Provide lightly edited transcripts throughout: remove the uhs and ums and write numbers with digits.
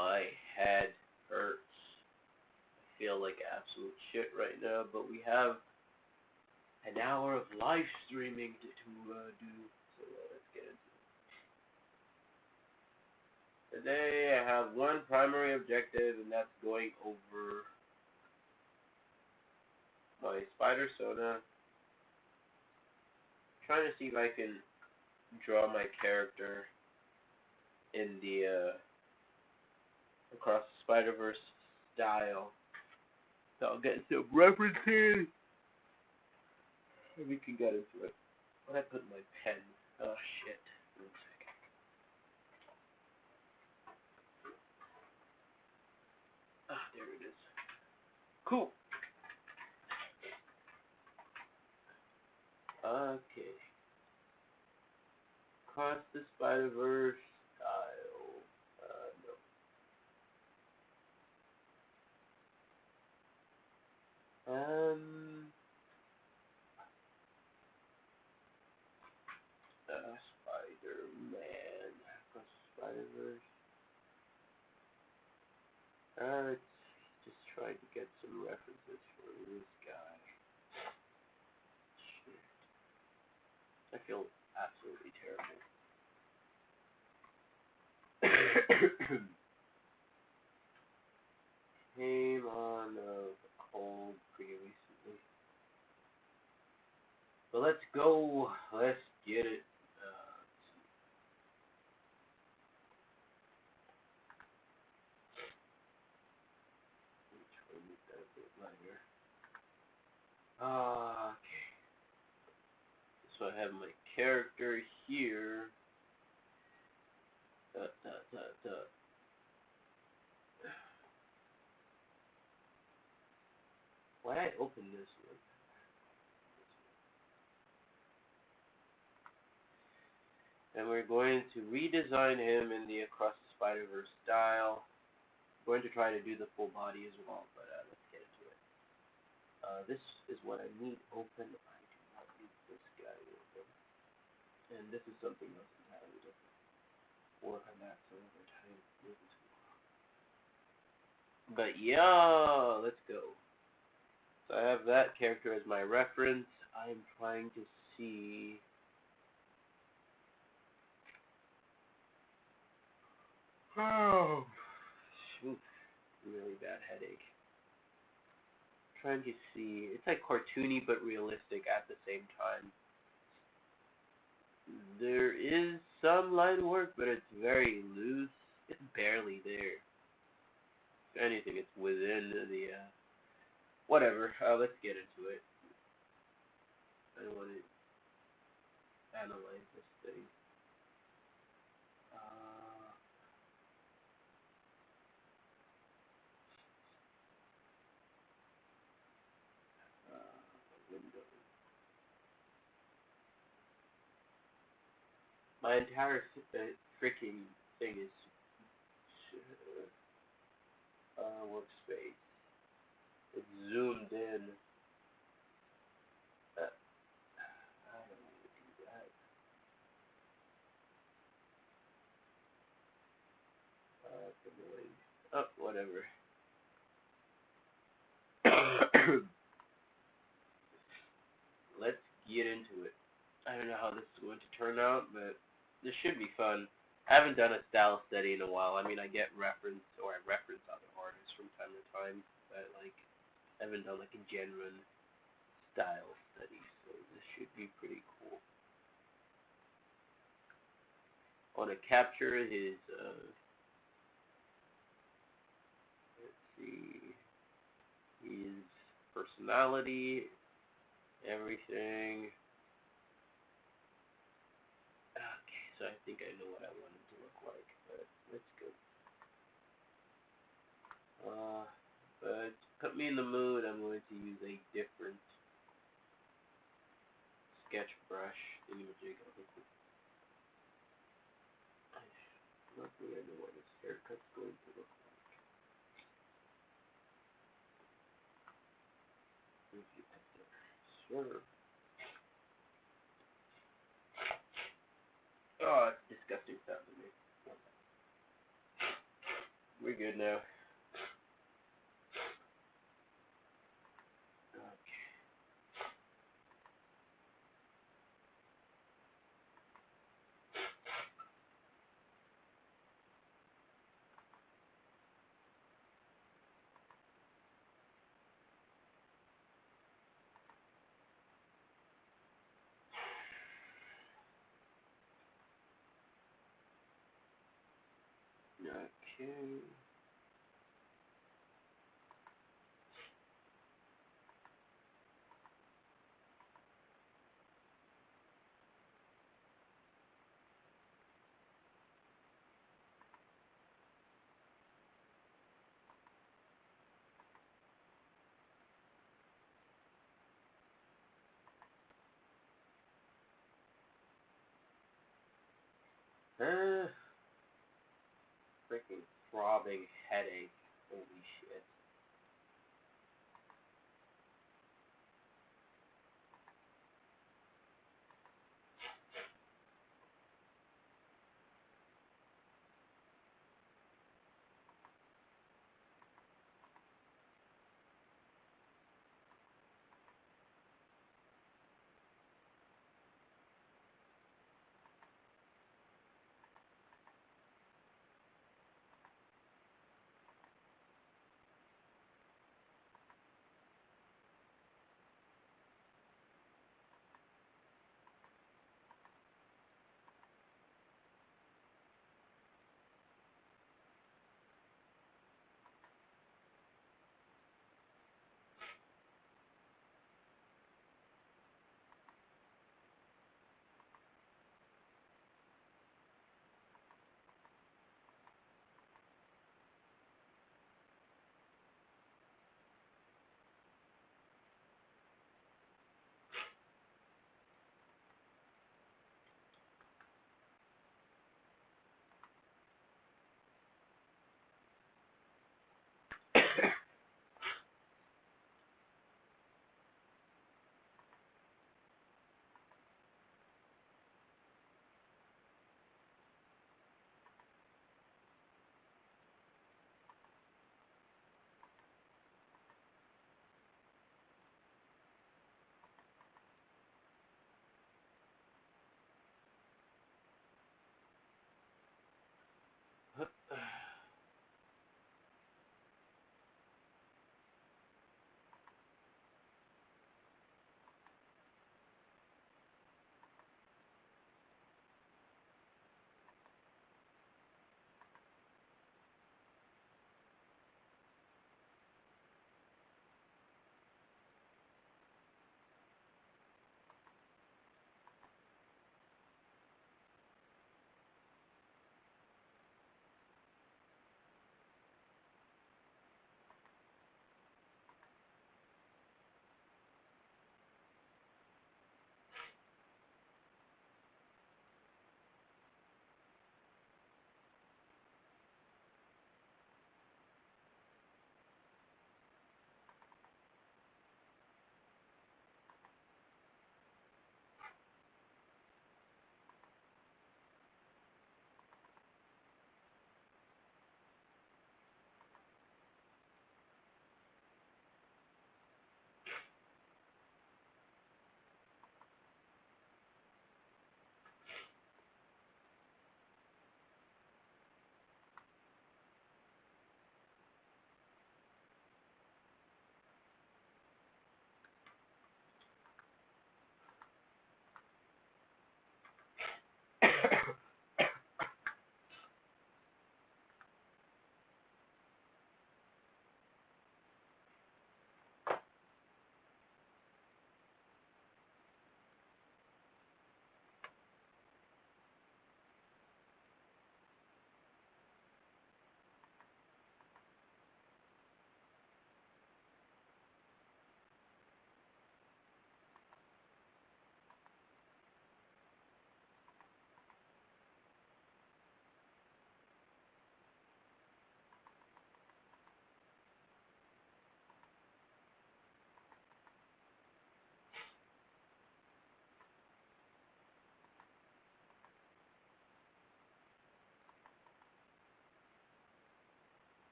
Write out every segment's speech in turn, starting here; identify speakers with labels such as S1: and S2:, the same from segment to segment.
S1: My head hurts. I feel like absolute shit right now, but we have an hour of live streaming to do. So let's get into it. Today I have one primary objective, and that's going over my Spidersona. Trying to see if I can draw my character in the Across the Spider-Verse style. So I'll get some references, and we can get into it. Where did I put my pen? Oh shit. One second. Ah, there it is. Cool. Okay. Across the Spider-Verse style. No. Spider-Man. Across the Spider-Verse. Let's just try to get some references for this guy. Shit. I feel absolutely terrible. Came on a cold pretty recently. But let's go. Let's get it. Try to make that a bit lighter. Okay. So I have my character here. Why did I open this one? And we're going to redesign him in the Across the Spider-Verse style. I'm going to try to do the full body as well, but let's get into it. This is what I need open. I do not need this guy open. And this is something else entirely different. Work on that some other time. But yeah, let's go. So I have that character as my reference. I'm trying to see. Oh, shoot. Really bad headache. Trying to see. It's like cartoony but realistic at the same time. There is some line work, but it's very loose. It's barely there. If anything, it's within the whatever. Let's get into it. I don't want to analyze this thing. Window. My entire freaking thing is workspace. It's zoomed in. I don't want to do that. It's annoying. Oh, whatever. Let's get into it. I don't know how this is going to turn out, but this should be fun. I haven't done a style study in a while. I mean, I get reference, or I reference other artists from time to time, but like, I haven't done like a genuine style study, so this should be pretty cool. I want to capture his, let's see, his personality, everything. Okay, so I think I know what I want him to look like, but let's go. But to put me in the mood, I'm going to use a different sketch brush thingamajig. Luckily, I know what his haircut's going to look like. Review editor. Sure. Oh, it's disgusting sound to me. We're good now. Okay. Freaking throbbing headache. Holy shit.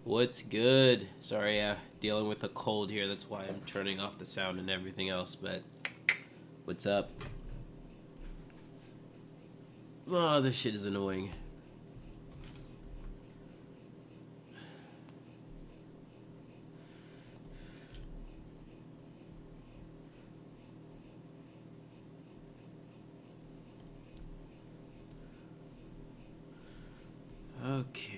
S2: What's good? Sorry, dealing with a cold here. That's why I'm turning off the sound and everything else. But what's up? Oh, this shit is annoying. Okay.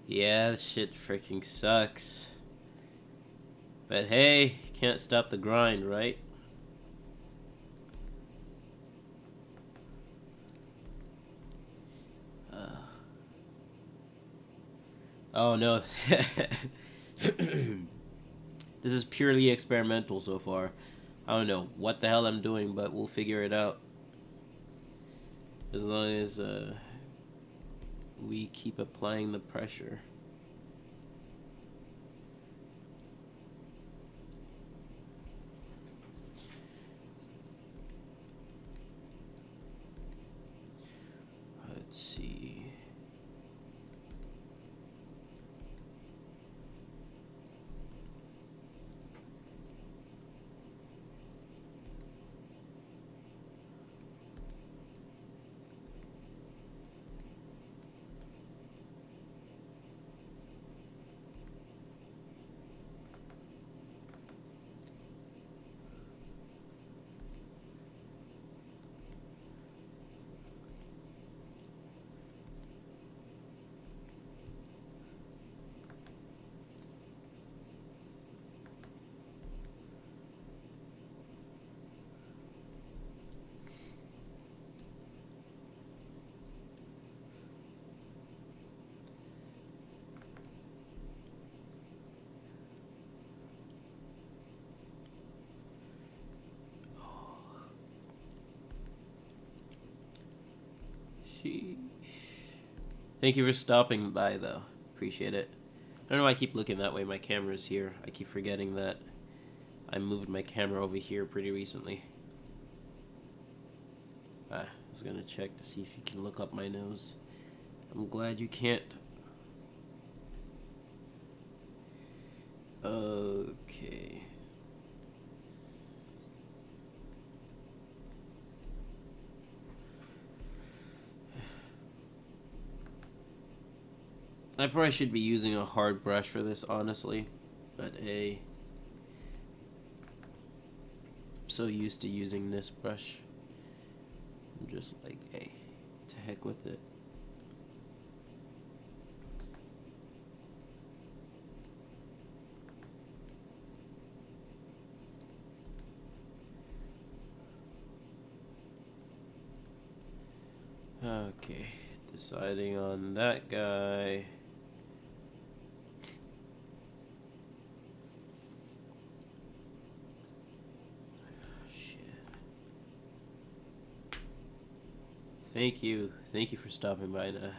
S2: Yeah, this shit freaking sucks. But hey, can't stop the grind, right? Oh no. This is purely experimental so far. I don't know what the hell I'm doing, but we'll figure it out. As long as we keep applying the pressure. Let's see. Sheesh. Thank you for stopping by, though. Appreciate it. I don't know why I keep looking that way. My camera's here. I keep forgetting that I moved my camera over here pretty recently. I was gonna check to see if you can look up my nose. I'm glad you can't. Okay. I probably should be using a hard brush for this, honestly. But hey, I'm so used to using this brush. I'm just like, hey, to heck with it. Okay, deciding on that guy. Shit. Thank you. Thank you for stopping by now.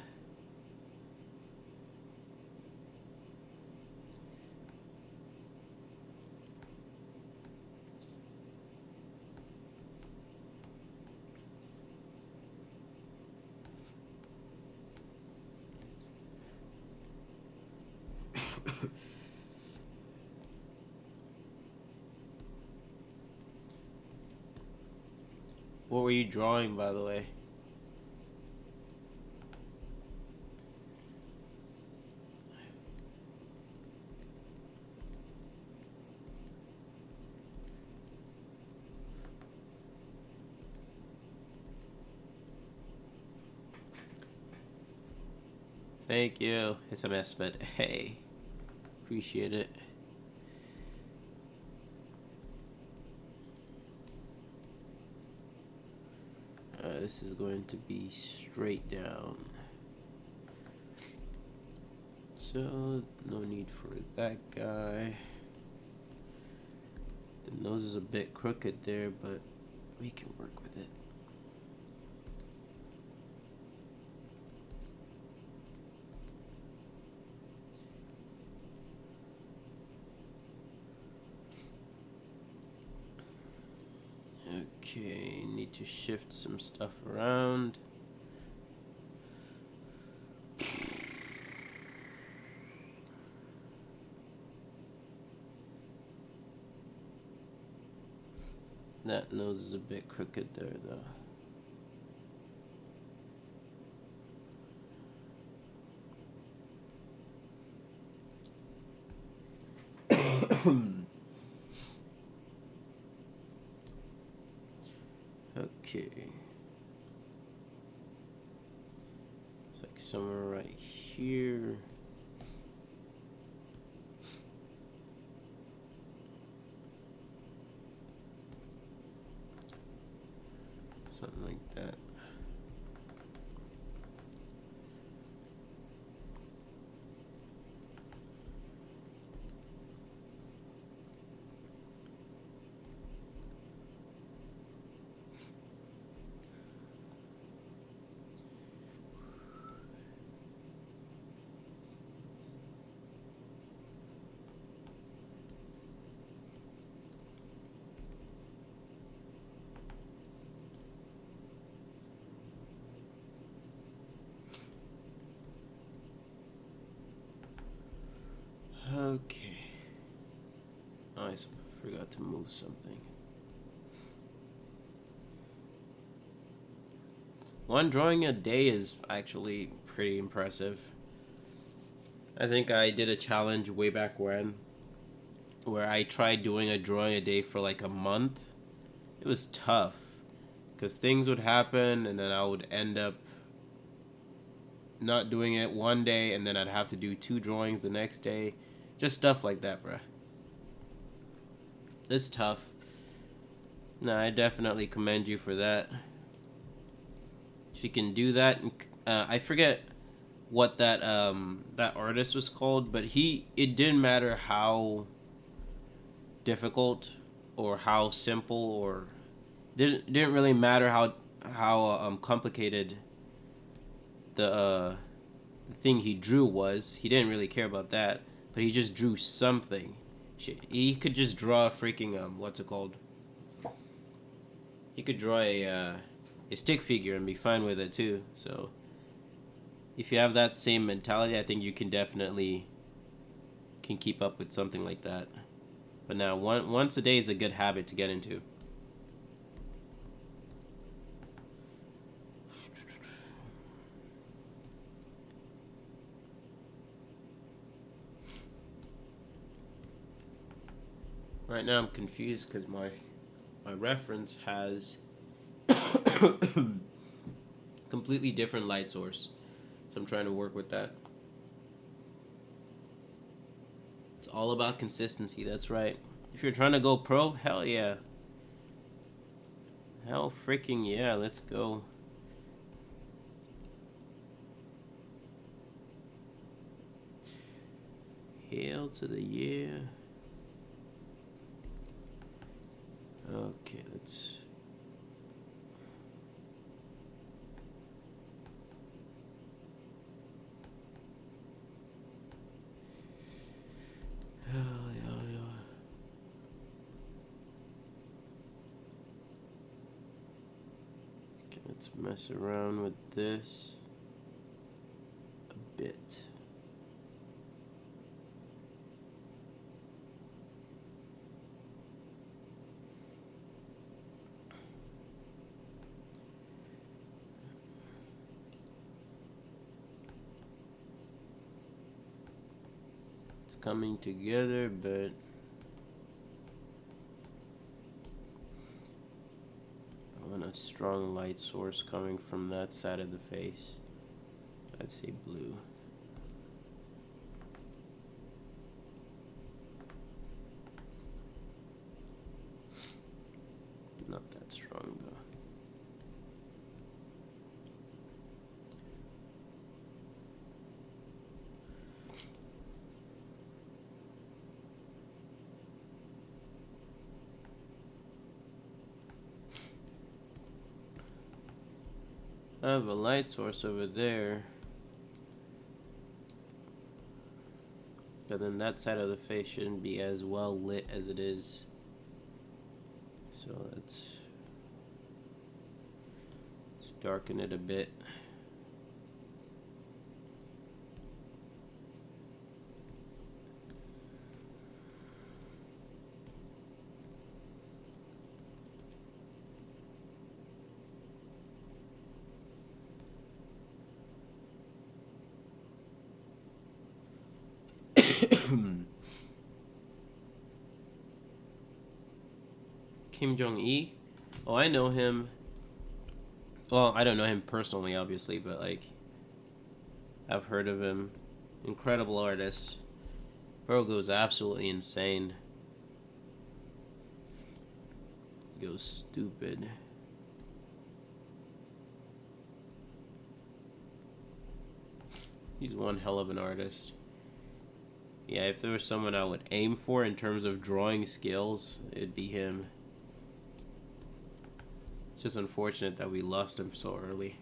S2: What were you drawing, by the way? Thank you. It's a mess, but hey, appreciate it. This is going to be straight down. So, no need for that guy. The nose is a bit crooked there, but we can work with it. Okay, need to shift some stuff around. That nose is a bit crooked there, though. Okay. It's like somewhere right here. Something like that. Okay. Oh, I forgot to move something. One drawing a day is actually pretty impressive. I think I did a challenge way back when where I tried doing a drawing a day for like a month. It was tough because things would happen and then I would end up not doing it one day and then I'd have to do 2 drawings the next day. Just stuff like that, bruh. It's tough. No, I definitely commend you for that. If you can do that, I forget what that artist was called, but it didn't matter how difficult or how simple or didn't really matter how complicated the thing he drew was. He didn't really care about that, but he just drew something. He could just draw a freaking what's it called? He could draw a stick figure and be fine with it too. So if you have that same mentality, I think you can definitely keep up with something like that. But now once a day is a good habit to get into. Right now I'm confused because my reference has completely different light source. So I'm trying to work with that. It's all about consistency, that's right. If you're trying to go pro, hell yeah. Hell freaking yeah, let's go. Hail to the yeah. Okay, let's... Hell yeah, yeah. Okay, let's mess around with this a bit. Coming together, but I want a strong light source coming from that side of the face. I'd say blue. Not that strong though. I have a light source over there. But then that side of the face shouldn't be as well lit as it is. So let's darken it a bit. Kim Jong-il? Oh, I know him. Well, I don't know him personally, obviously, but like, I've heard of him. Incredible artist. Bro goes absolutely insane. He goes stupid. He's one hell of an artist. Yeah, if there was someone I would aim for in terms of drawing skills, it'd be him. It's just unfortunate that we lost him so early.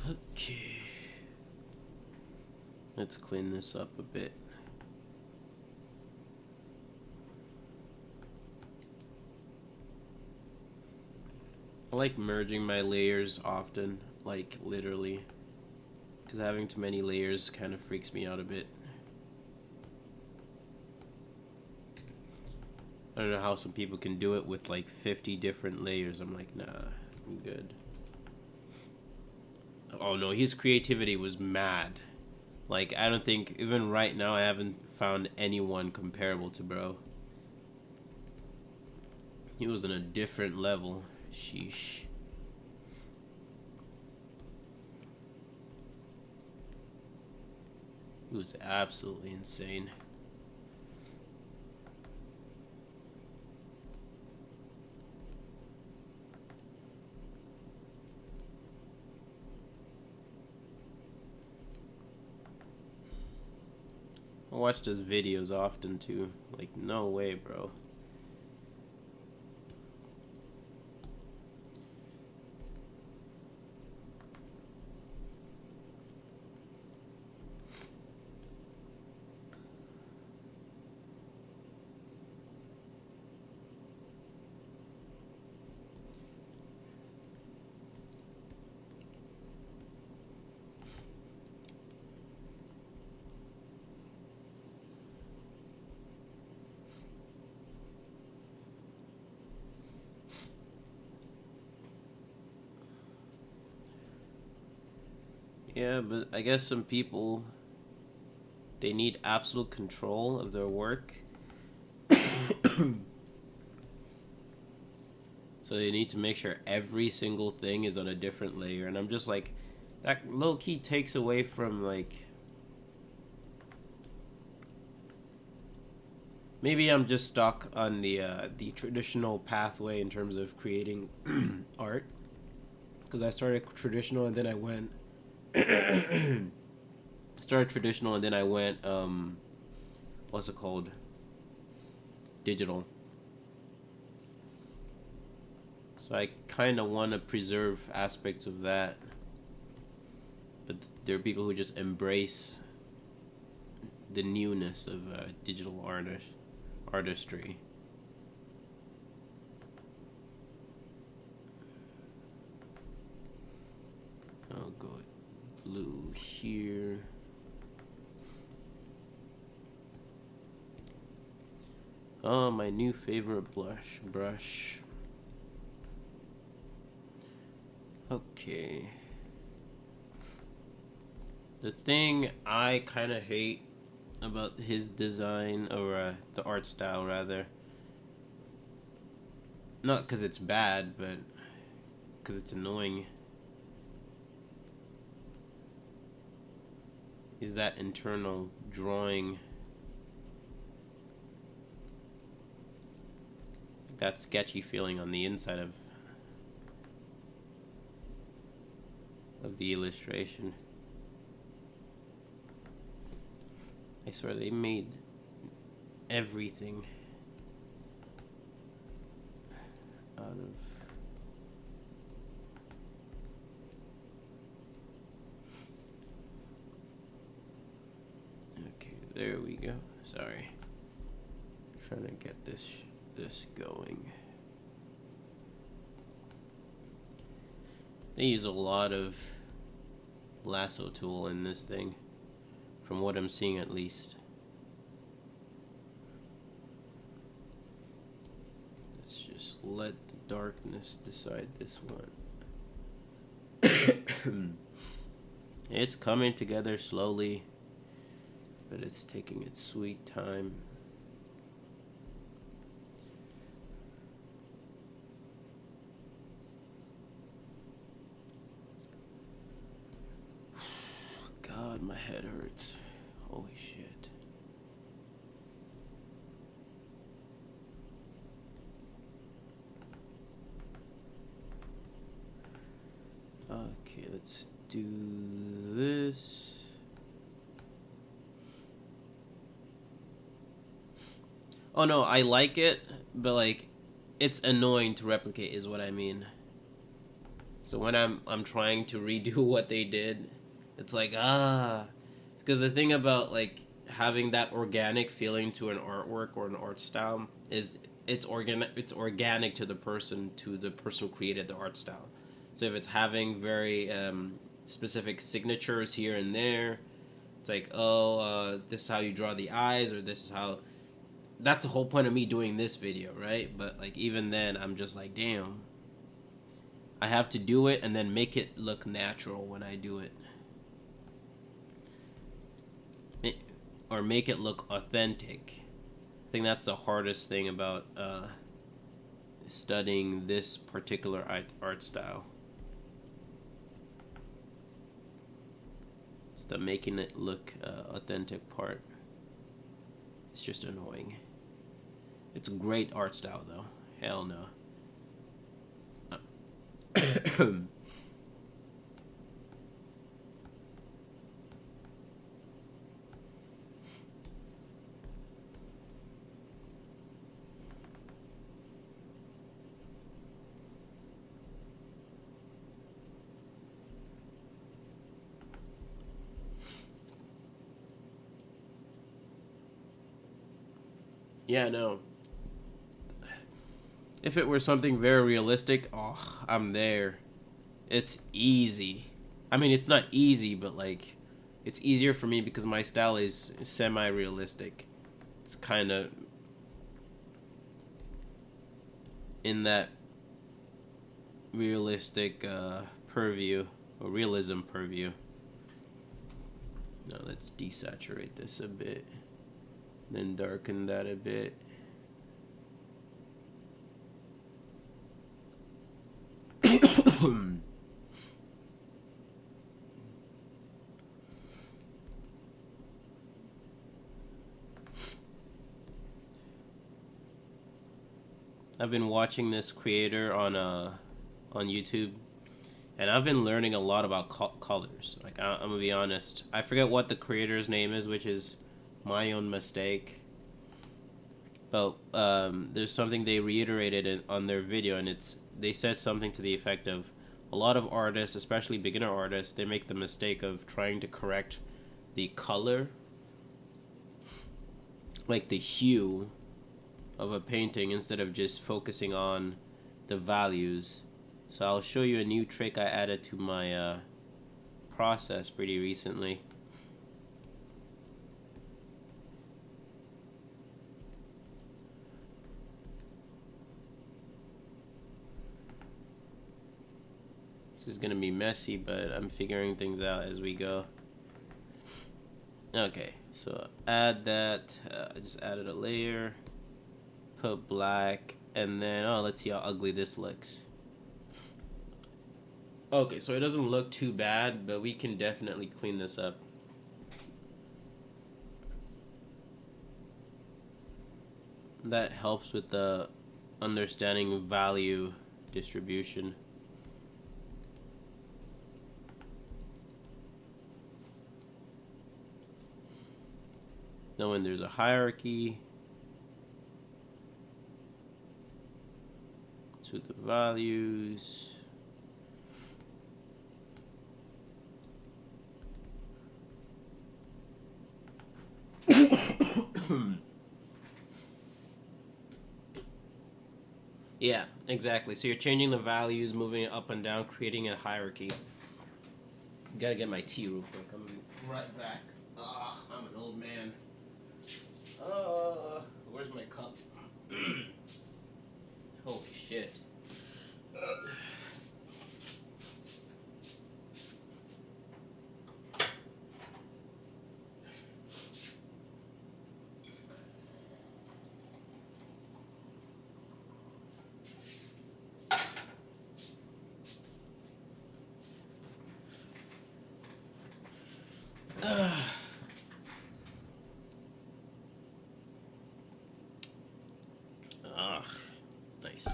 S2: Okay. Let's clean this up a bit. I like merging my layers often, like literally, because having too many layers kind of freaks me out a bit. I don't know how some people can do it with like 50 different layers. I'm like, nah, I'm good. Oh no, his creativity was mad. Like, I don't think, even right now, I haven't found anyone comparable to bro. He was on a different level. Sheesh. He was absolutely insane. I watch his videos often too. Like, no way, bro. Yeah, but I guess some people, they need absolute control of their work. So they need to make sure every single thing is on a different layer. And I'm just like, that low-key takes away from, like... Maybe I'm just stuck on the traditional pathway in terms of creating art. Because I started traditional and then I went... started traditional and then I went, what's it called? Digital. So I kind of want to preserve aspects of that. But there are people who just embrace the newness of digital artistry. I'll go blue here. Oh, my new favorite brush. Okay. The thing I kind of hate about his design, or the art style rather, not because it's bad, but because it's annoying, is that internal drawing. that sketchy feeling on the inside of the illustration. I swear they made everything out of... Okay, there we go. Sorry. Trying to get this going. They use a lot of lasso tool in this thing, from what I'm seeing at least. Let's just let the darkness decide this one. It's coming together slowly, but it's taking its sweet time. God, my head hurts. Holy shit. Okay, let's do this. Oh no, I like it, but like, it's annoying to replicate is what I mean. So when I'm trying to redo what they did, it's like, because the thing about like having that organic feeling to an artwork or an art style is it's organic to the person who created the art style. So if it's having very specific signatures here and there, it's like, this is how you draw the eyes, or this is how... That's the whole point of me doing this video, right? But like even then, I'm just like, damn, I have to do it and then make it look natural when I do it. Or make it look authentic. I think that's the hardest thing about studying this particular art style. It's the making it look authentic part. It's just annoying. It's a great art style though. Hell no. Yeah, no. If it were something very realistic, I'm there. It's easy. I mean, it's not easy, but like, it's easier for me because my style is semi-realistic. It's kind of in that realistic purview, or realism purview. Now let's desaturate this a bit, then darken that a bit. I've been watching this creator on YouTube, and I've been learning a lot about colors. Like I'm gonna be honest, I forget what the creator's name is, which is my own mistake. But there's something they reiterated on their video, and they said something to the effect of, a lot of artists, especially beginner artists, they make the mistake of trying to correct the color, like the hue of a painting, instead of just focusing on the values. So I'll show you a new trick I added to my process pretty recently. This is gonna be messy, but I'm figuring things out as we go. Okay, so add that. I just added a layer. Put black, and then let's see how ugly this looks. Okay, so it doesn't look too bad, but we can definitely clean this up. That helps with the understanding value distribution. Knowing there's a hierarchy to the values. Yeah, exactly. So you're changing the values, moving it up and down, creating a hierarchy. Gotta get my tea real quick. I'm gonna be right back. I'm an old man. Where's my cup? Holy shit. Nice.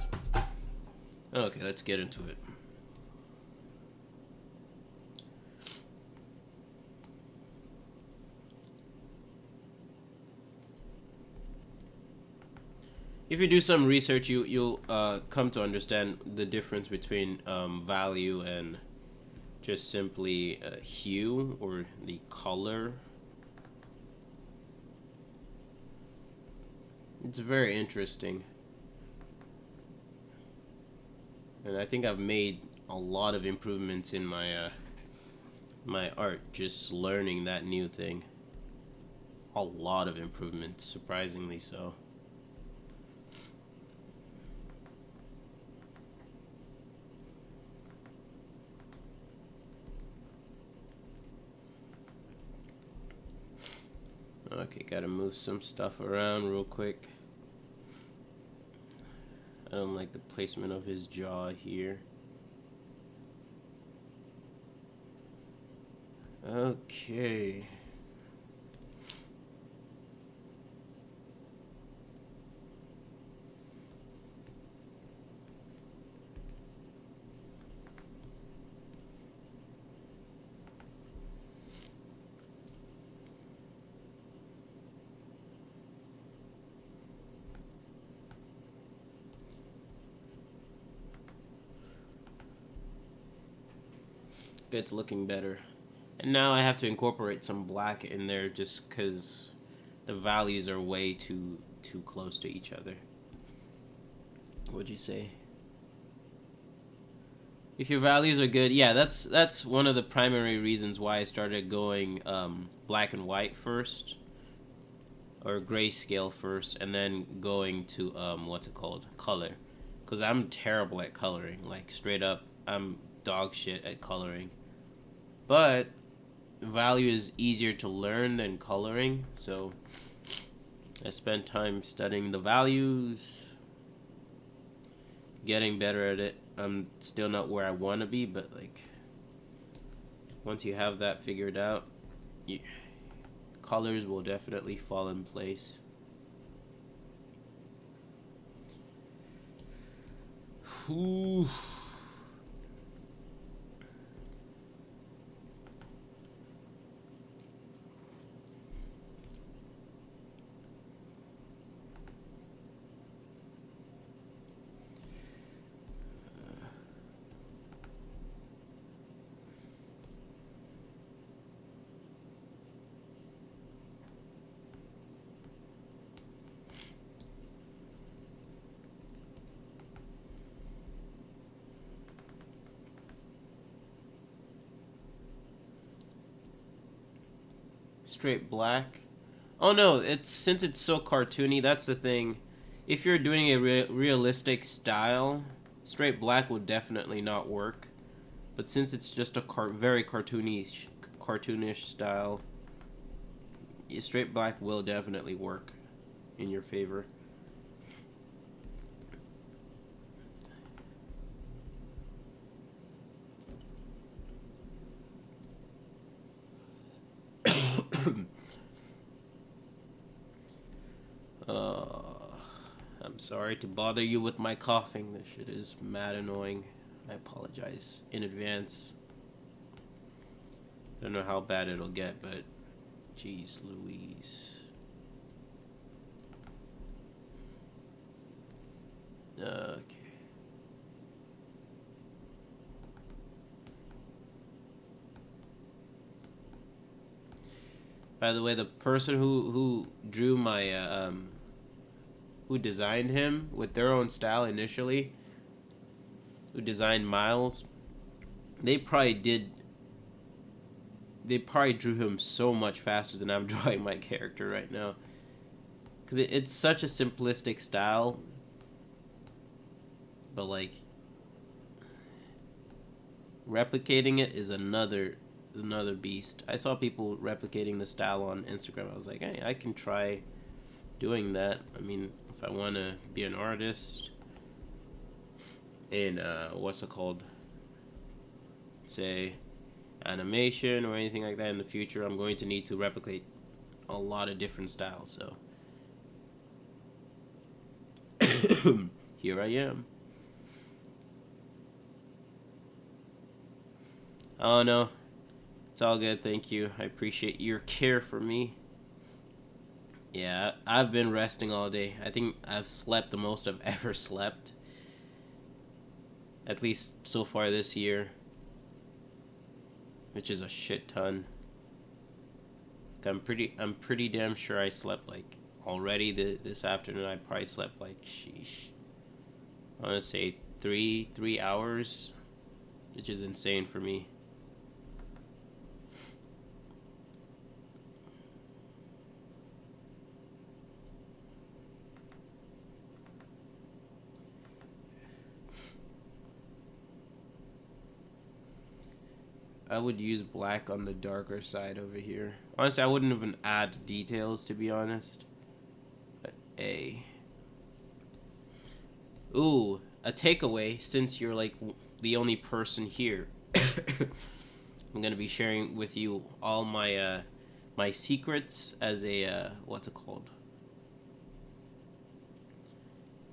S2: Okay, let's get into it. If you do some research, you'll come to understand the difference between value and just simply hue or the color. It's very interesting. And I think I've made a lot of improvements in my my art just learning that new thing. A lot of improvements, surprisingly so. Okay, gotta move some stuff around real quick. I don't like the placement of his jaw here. Okay. It's looking better. And now I have to incorporate some black in there just because the values are way too close to each other. What'd you say? If your values are good, yeah, that's one of the primary reasons why I started going black and white first, or grayscale first, and then going to what's it called, color, because I'm terrible at coloring. Like straight up, I'm dog shit at coloring. But value is easier to learn than coloring, so I spent time studying the values, getting better at it. I'm still not where I want to be, but like once you have that figured out, colors will definitely fall in place. Ooh. Straight black. Oh no, since it's so cartoony, that's the thing. If you're doing a realistic style, straight black would definitely not work. But since it's just a very cartoonish style, straight black will definitely work in your favor. I'm sorry to bother you with my coughing. This shit is mad annoying. I apologize in advance. I don't know how bad it'll get, but jeez Louise. Okay. By the way, the person who drew my who designed him with their own style initially, who designed Miles, they probably drew him so much faster than I'm drawing my character right now. Because it's such a simplistic style. But, like, replicating it is another beast. I saw people replicating the style on Instagram. I was like, hey, I can try doing that. I mean, if I want to be an artist in, what's it called? Say, animation or anything like that in the future, I'm going to need to replicate a lot of different styles. So here I am. Oh no, it's all good, thank you. I appreciate your care for me. Yeah, I've been resting all day. I think I've slept the most I've ever slept. At least so far this year. Which is a shit ton. I'm pretty damn sure I slept like already this afternoon. I probably slept like sheesh. I want to say 3 hours, which is insane for me. I would use black on the darker side over here. Honestly, I wouldn't even add details, to be honest. But ooh, a takeaway, since you're like the only person here. I'm gonna be sharing with you all my my secrets as a what's it called?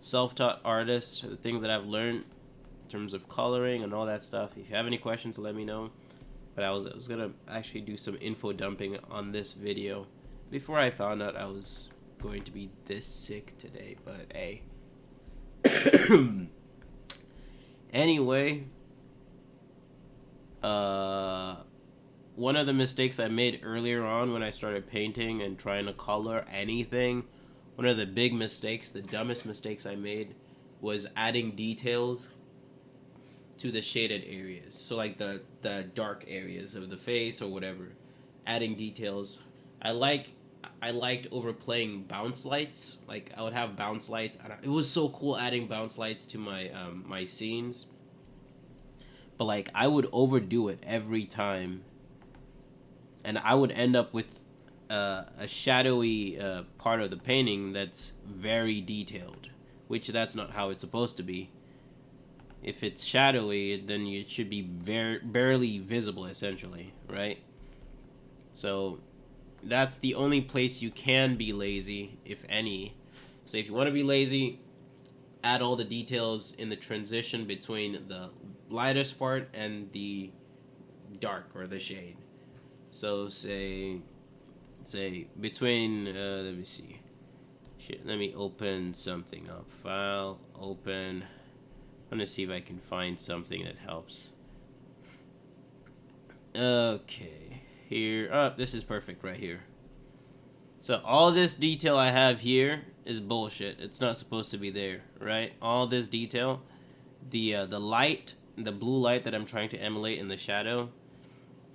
S2: Self-taught artist, the things that I've learned in terms of coloring and all that stuff. If you have any questions, let me know. But I was gonna actually do some info dumping on this video before I found out I was going to be this sick today. But hey. Anyway, one of the mistakes I made earlier on when I started painting and trying to color anything, one of the big mistakes, the dumbest mistakes I made, was adding details to the shaded areas. So like the dark areas of the face or whatever, adding details. I liked overplaying bounce lights. Like I would have bounce lights. It was so cool adding bounce lights to my my scenes. But like I would overdo it every time, and I would end up with a shadowy part of the painting that's very detailed, which that's not how it's supposed to be. If it's shadowy, then it should be barely visible, essentially, right? So that's the only place you can be lazy, if any. So if you want to be lazy, add all the details in the transition between the lightest part and the dark or the shade. So say between let me see. Let me open something up. File, open. I'm gonna see if I can find something that helps. Okay, here. Oh, this is perfect right here. So all this detail I have here is bullshit. It's not supposed to be there, right? All this detail, the light, the blue light that I'm trying to emulate in the shadow,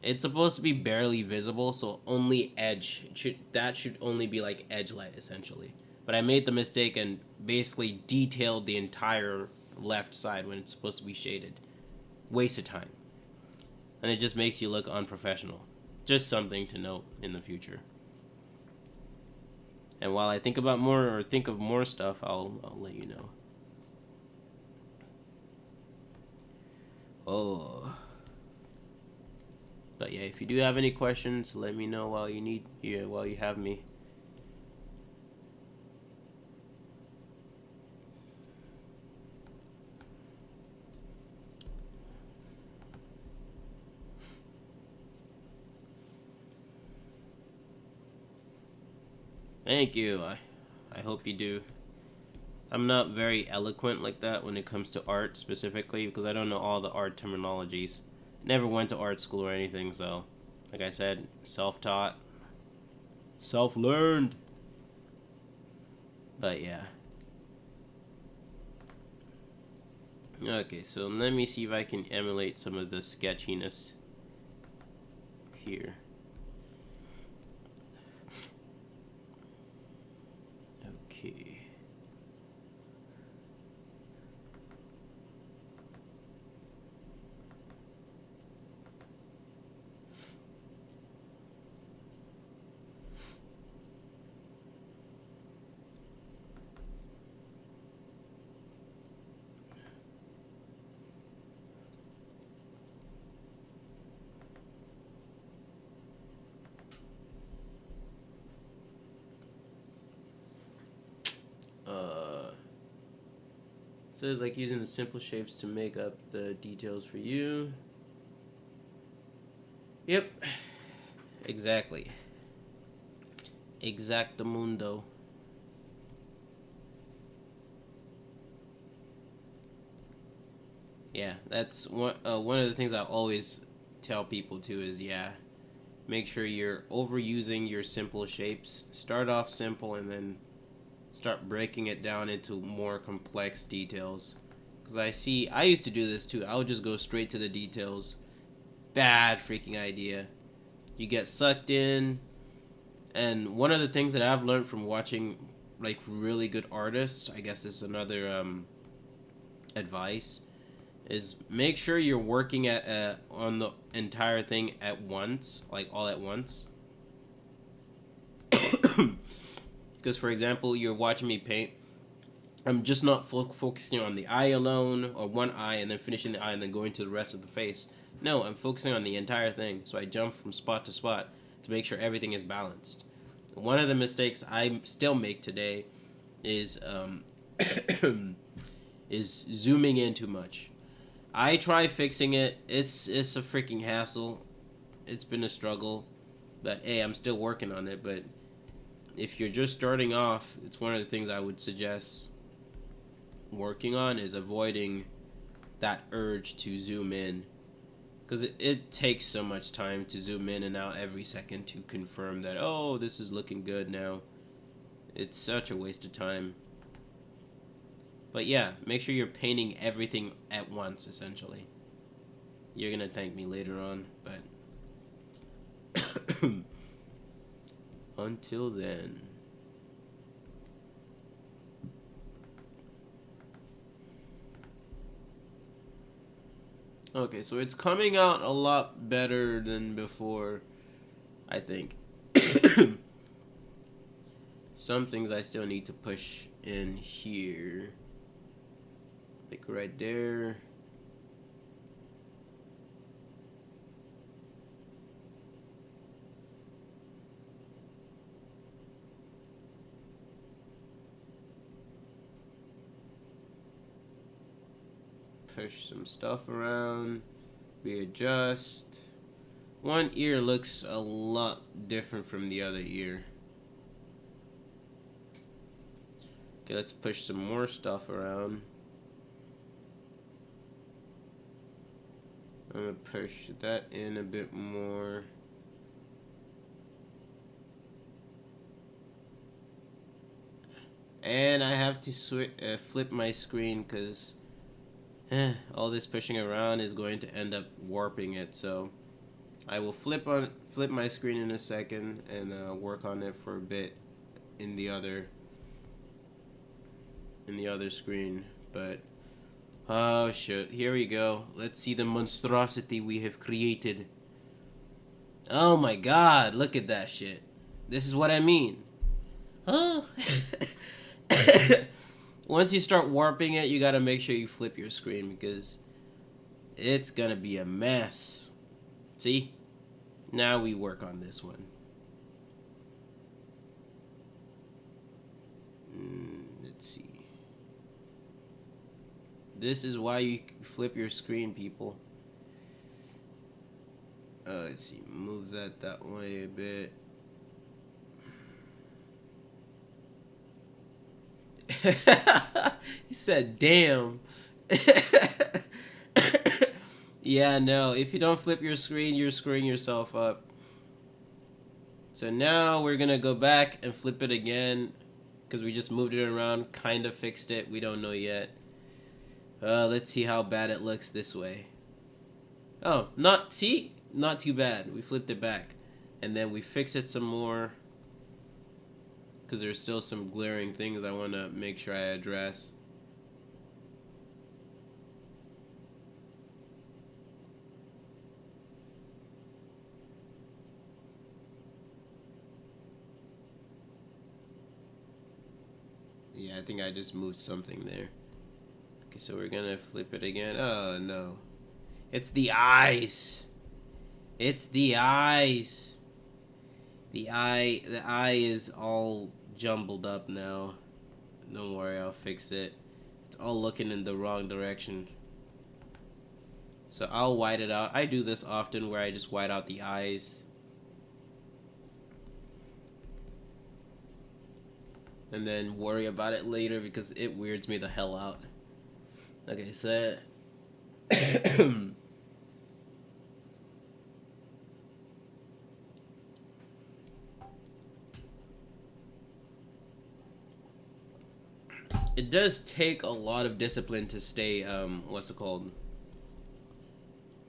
S2: it's supposed to be barely visible. So only edge that should only be like edge light essentially. But I made the mistake and basically detailed the entire left side when it's supposed to be shaded. Waste of time. And it just makes you look unprofessional. Just something to note in the future. And while I think of more stuff, I'll let you know. Oh. But yeah, if you do have any questions, let me know while you have me. Thank you. I hope you do. I'm not very eloquent like that when it comes to art specifically because I don't know all the art terminologies. Never went to art school or anything, so like I said, self-taught, self-learned. But yeah. Okay, so let me see if I can emulate some of the sketchiness here. Okay. So it's like using the simple shapes to make up the details for you. Yep. Exactly. Exactamundo. Yeah, that's one of the things I always tell people too is make sure you're overusing your simple shapes. Start off simple and then start breaking it down into more complex details. Because I used to do this too. I would just go straight to the details. Bad freaking idea. You get sucked in. And one of the things that I've learned from watching like really good artists, I guess this is another advice, is make sure you're working on the entire thing at once, like all at once. Because for example, you're watching me paint, I'm just not focusing on the eye alone or one eye and then finishing the eye and then going to the rest of the face. No, I'm focusing on the entire thing. So I jump from spot to spot to make sure everything is balanced. One of the mistakes I still make today is is zooming in too much. I try fixing it. It's a freaking hassle. It's been a struggle, but hey, I'm still working on it. But if you're just starting off, it's one of the things I would suggest working on is avoiding that urge to zoom in, because it takes so much time to zoom in and out every second to confirm that, oh, this is looking good now. It's such a waste of time. But yeah, make sure you're painting everything at once, essentially. You're gonna thank me later on, but until then. Okay, so it's coming out a lot better than before, I think. Some things I still need to push in here. Like right there. Push some stuff around. Readjust. One ear looks a lot different from the other ear. Okay, let's push some more stuff around. I'm gonna push that in a bit more. And I have to flip my screen because all this pushing around is going to end up warping it. So I will flip my screen in a second and work on it for a bit in the other screen. But oh shit, here we go. Let's see the monstrosity we have created. Oh my god, look at that shit. This is what I mean. Huh? Once you start warping it, you gotta make sure you flip your screen because it's gonna be a mess. See? Now we work on this one. Let's see. This is why you flip your screen, people. Let's see. Move that way a bit. He said, damn. Yeah, no. If you don't flip your screen, you're screwing yourself up. So now we're going to go back and flip it again. Because we just moved it around. Kind of fixed it. We don't know yet. Let's see how bad it looks this way. Oh, not too bad. We flipped it back. And then we fix it some more. Because there's still some glaring things I want to make sure I address. Yeah, I think I just moved something there. Okay, so we're gonna flip it again. Oh, no. It's the eyes. It's the eyes. The eye is all jumbled up now. Don't worry, I'll fix it. It's all looking in the wrong direction. So I'll white it out. I do this often where I just white out the eyes. And then worry about it later because it weirds me the hell out. Okay, so it does take a lot of discipline to stay what's it called?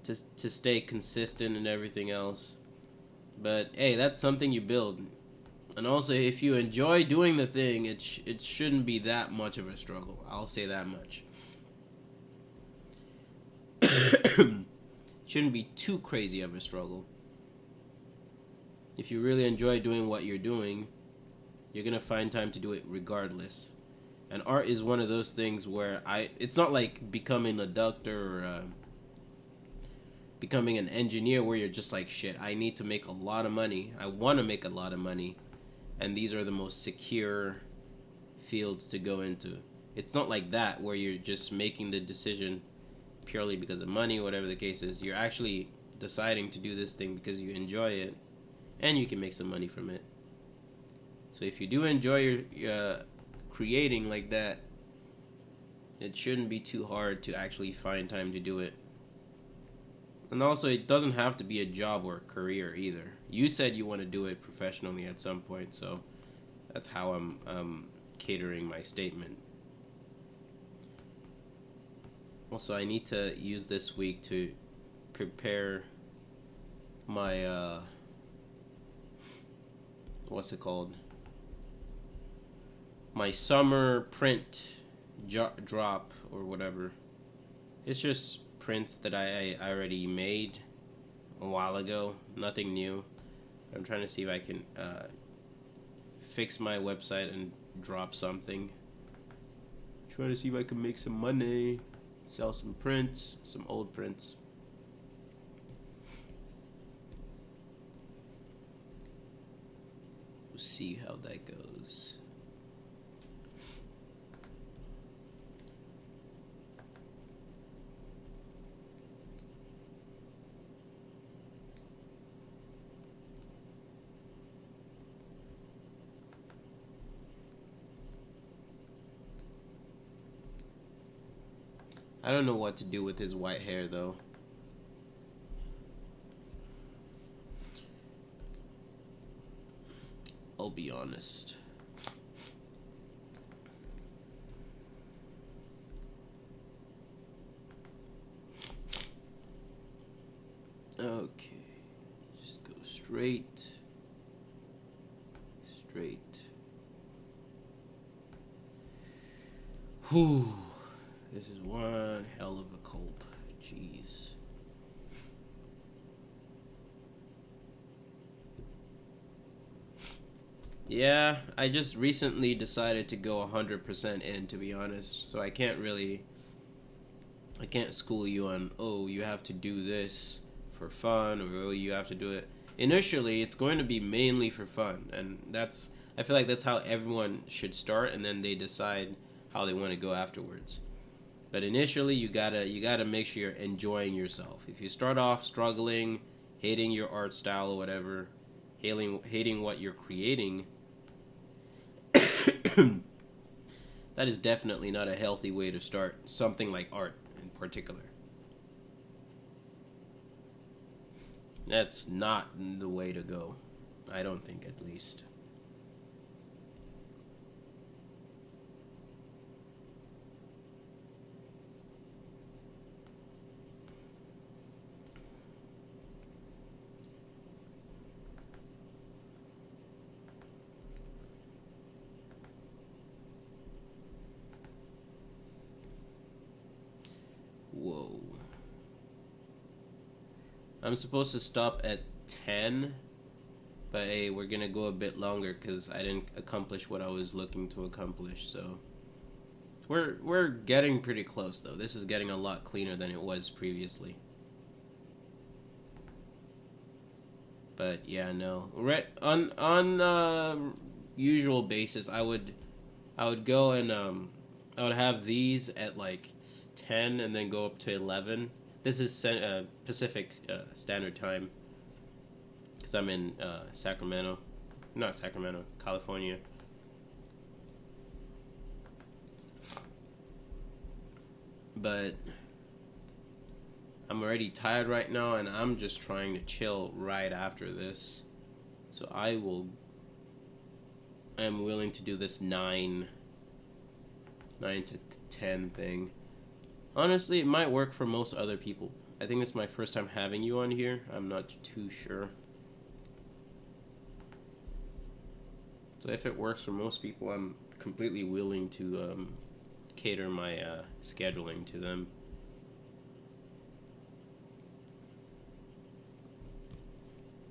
S2: To stay consistent and everything else. But hey, that's something you build. And also, if you enjoy doing the thing, it shouldn't be that much of a struggle. I'll say that much. Shouldn't be too crazy of a struggle. If you really enjoy doing what you're doing, you're gonna find time to do it regardless. And art is one of those things where it's not like becoming a doctor or becoming an engineer where you're just like, shit, I need to make a lot of money. I want to make a lot of money. And these are the most secure fields to go into. It's not like that where you're just making the decision purely because of money, whatever the case is. You're actually deciding to do this thing because you enjoy it and you can make some money from it. So if you do enjoy your creating like that, it shouldn't be too hard to actually find time to do it. And also, it doesn't have to be a job or a career either. You said you want to do it professionally at some point, so that's how I'm catering my statement. Also, I need to use this week to prepare my, what's it called? My summer print drop or whatever. It's just prints that I already made a while ago. Nothing new. I'm trying to see if I can fix my website and drop something. Trying to see if I can make some money. Sell some prints. Some old prints. We'll see how that goes. I don't know what to do with his white hair, though. I'll be honest. Okay. Just go straight. Straight. Whew. This is one hell of a cold. Jeez. Yeah, I just recently decided to go 100% in, to be honest. So I can't school you on, oh, you have to do this for fun, or oh, you have to do it. Initially, it's going to be mainly for fun. And I feel like that's how everyone should start, and then they decide how they want to go afterwards. But initially, you gotta make sure you're enjoying yourself. If you start off struggling, hating your art style or whatever, hating what you're creating, That is definitely not a healthy way to start something like art in particular. That's not the way to go. I don't think, at least. Whoa. I'm supposed to stop at 10, but hey, we're gonna go a bit longer because I didn't accomplish what I was looking to accomplish, so... We're getting pretty close, though. This is getting a lot cleaner than it was previously. But yeah, no. On usual basis, I would go and I would have these at like 10 and then go up to 11. This is Pacific Standard Time because I'm in Sacramento, not Sacramento, California. But I'm already tired right now, and I'm just trying to chill right after this. So I'm willing to do this 9 to 10 thing. Honestly, it might work for most other people. I think it's my first time having you on here. I'm not too sure. So if it works for most people, I'm completely willing to cater my scheduling to them.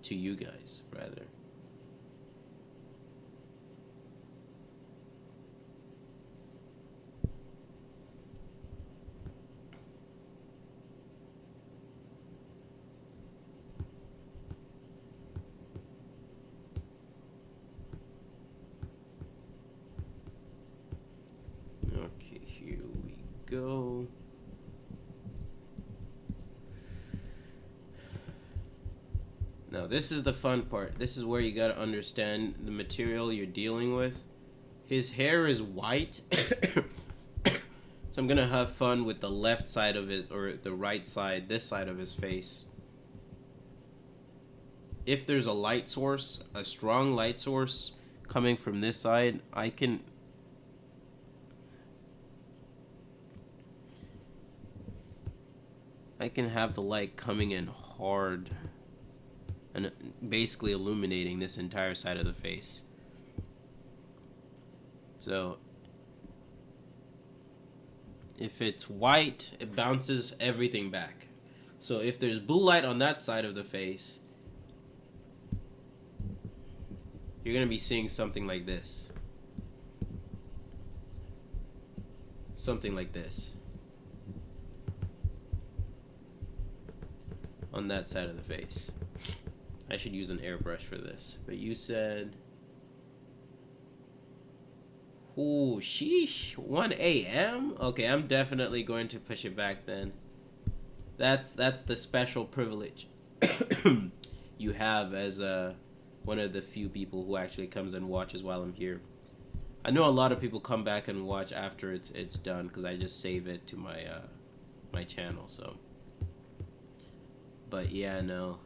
S2: To you guys, rather. Okay, here we go. Now, this is the fun part. This is where you gotta understand the material you're dealing with. His hair is white, so I'm gonna have fun with the left side of his, or the right side, this side of his face. If there's a light source, a strong light source coming from this side, I can have the light coming in hard and basically illuminating this entire side of the face. So if it's white, it bounces everything back. So if there's blue light on that side of the face, you're going to be seeing something like this. Something like this. On that side of the face. I should use an airbrush for this. But you said... Ooh, sheesh. 1 a.m.? Okay, I'm definitely going to push it back then. That's the special privilege you have as one of the few people who actually comes and watches while I'm here. I know a lot of people come back and watch after it's done because I just save it to my my channel. So, but yeah, no,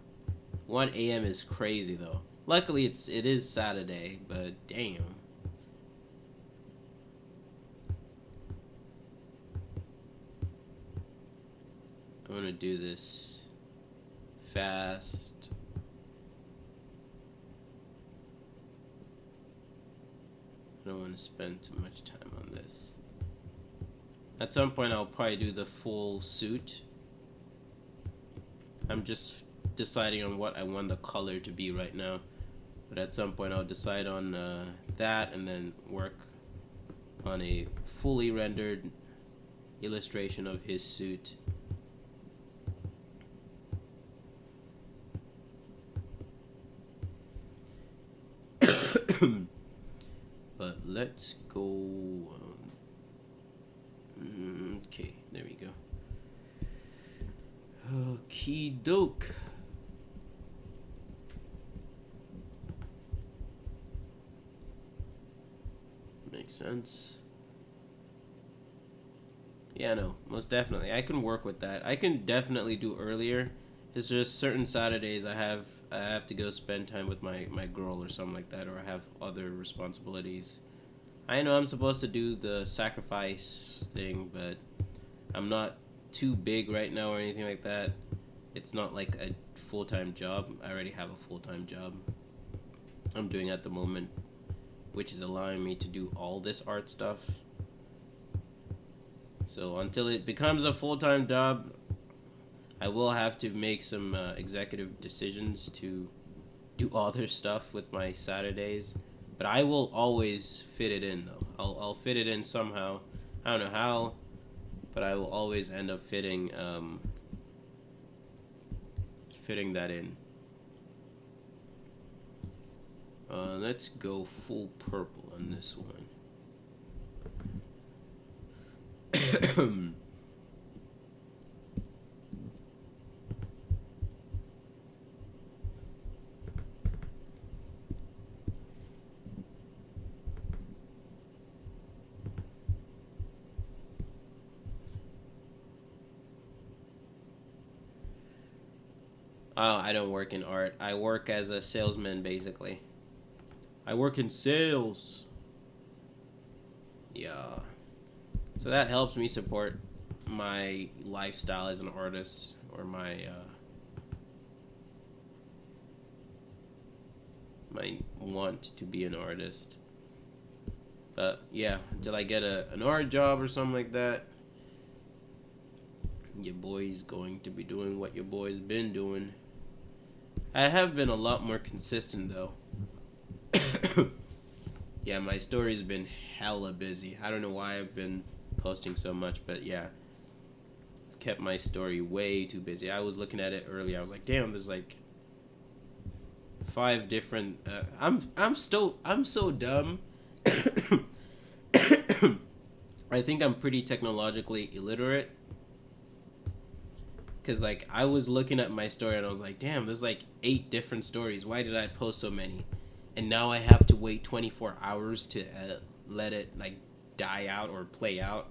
S2: 1 a.m. is crazy though. Luckily, it is Saturday, but damn. I'm gonna do this fast. I don't want to spend too much time on this. At some point, I'll probably do the full suit. I'm just deciding on what I want the color to be right now. But at some point, I'll decide on that and then work on a fully rendered illustration of his suit. But let's go. Okay, there we go. Okie doke. Makes sense. Yeah, no, most definitely. I can work with that. I can definitely do earlier. It's just certain Saturdays I have to go spend time with my girl or something like that, or I have other responsibilities. I know I'm supposed to do the sacrifice thing, but I'm not too big right now or anything like that. It's not like a full-time job. I already have a full-time job I'm doing at the moment, which is allowing me to do all this art stuff. So until it becomes a full-time job, I will have to make some executive decisions to do other stuff with my Saturdays. But I will always fit it in, though. I'll fit it in somehow. I don't know how, but I will always end up fitting that in. Let's go full purple on this one. Oh, I don't work in art. I work as a salesman, basically. I work in sales. Yeah. So that helps me support my lifestyle as an artist, or my want to be an artist. But yeah, until I get an art job or something like that, your boy's going to be doing what your boy's been doing. I have been a lot more consistent though. Yeah, my story's been hella busy. I don't know why I've been posting so much, but yeah, kept my story way too busy. I was looking at it earlier. I was like, damn, there's like 5 different. I'm so dumb. I think I'm pretty technologically illiterate. Cause like I was looking at my story and I was like, damn, there's like 8 different stories. Why did I post so many? And now I have to wait 24 hours to let it like die out or play out.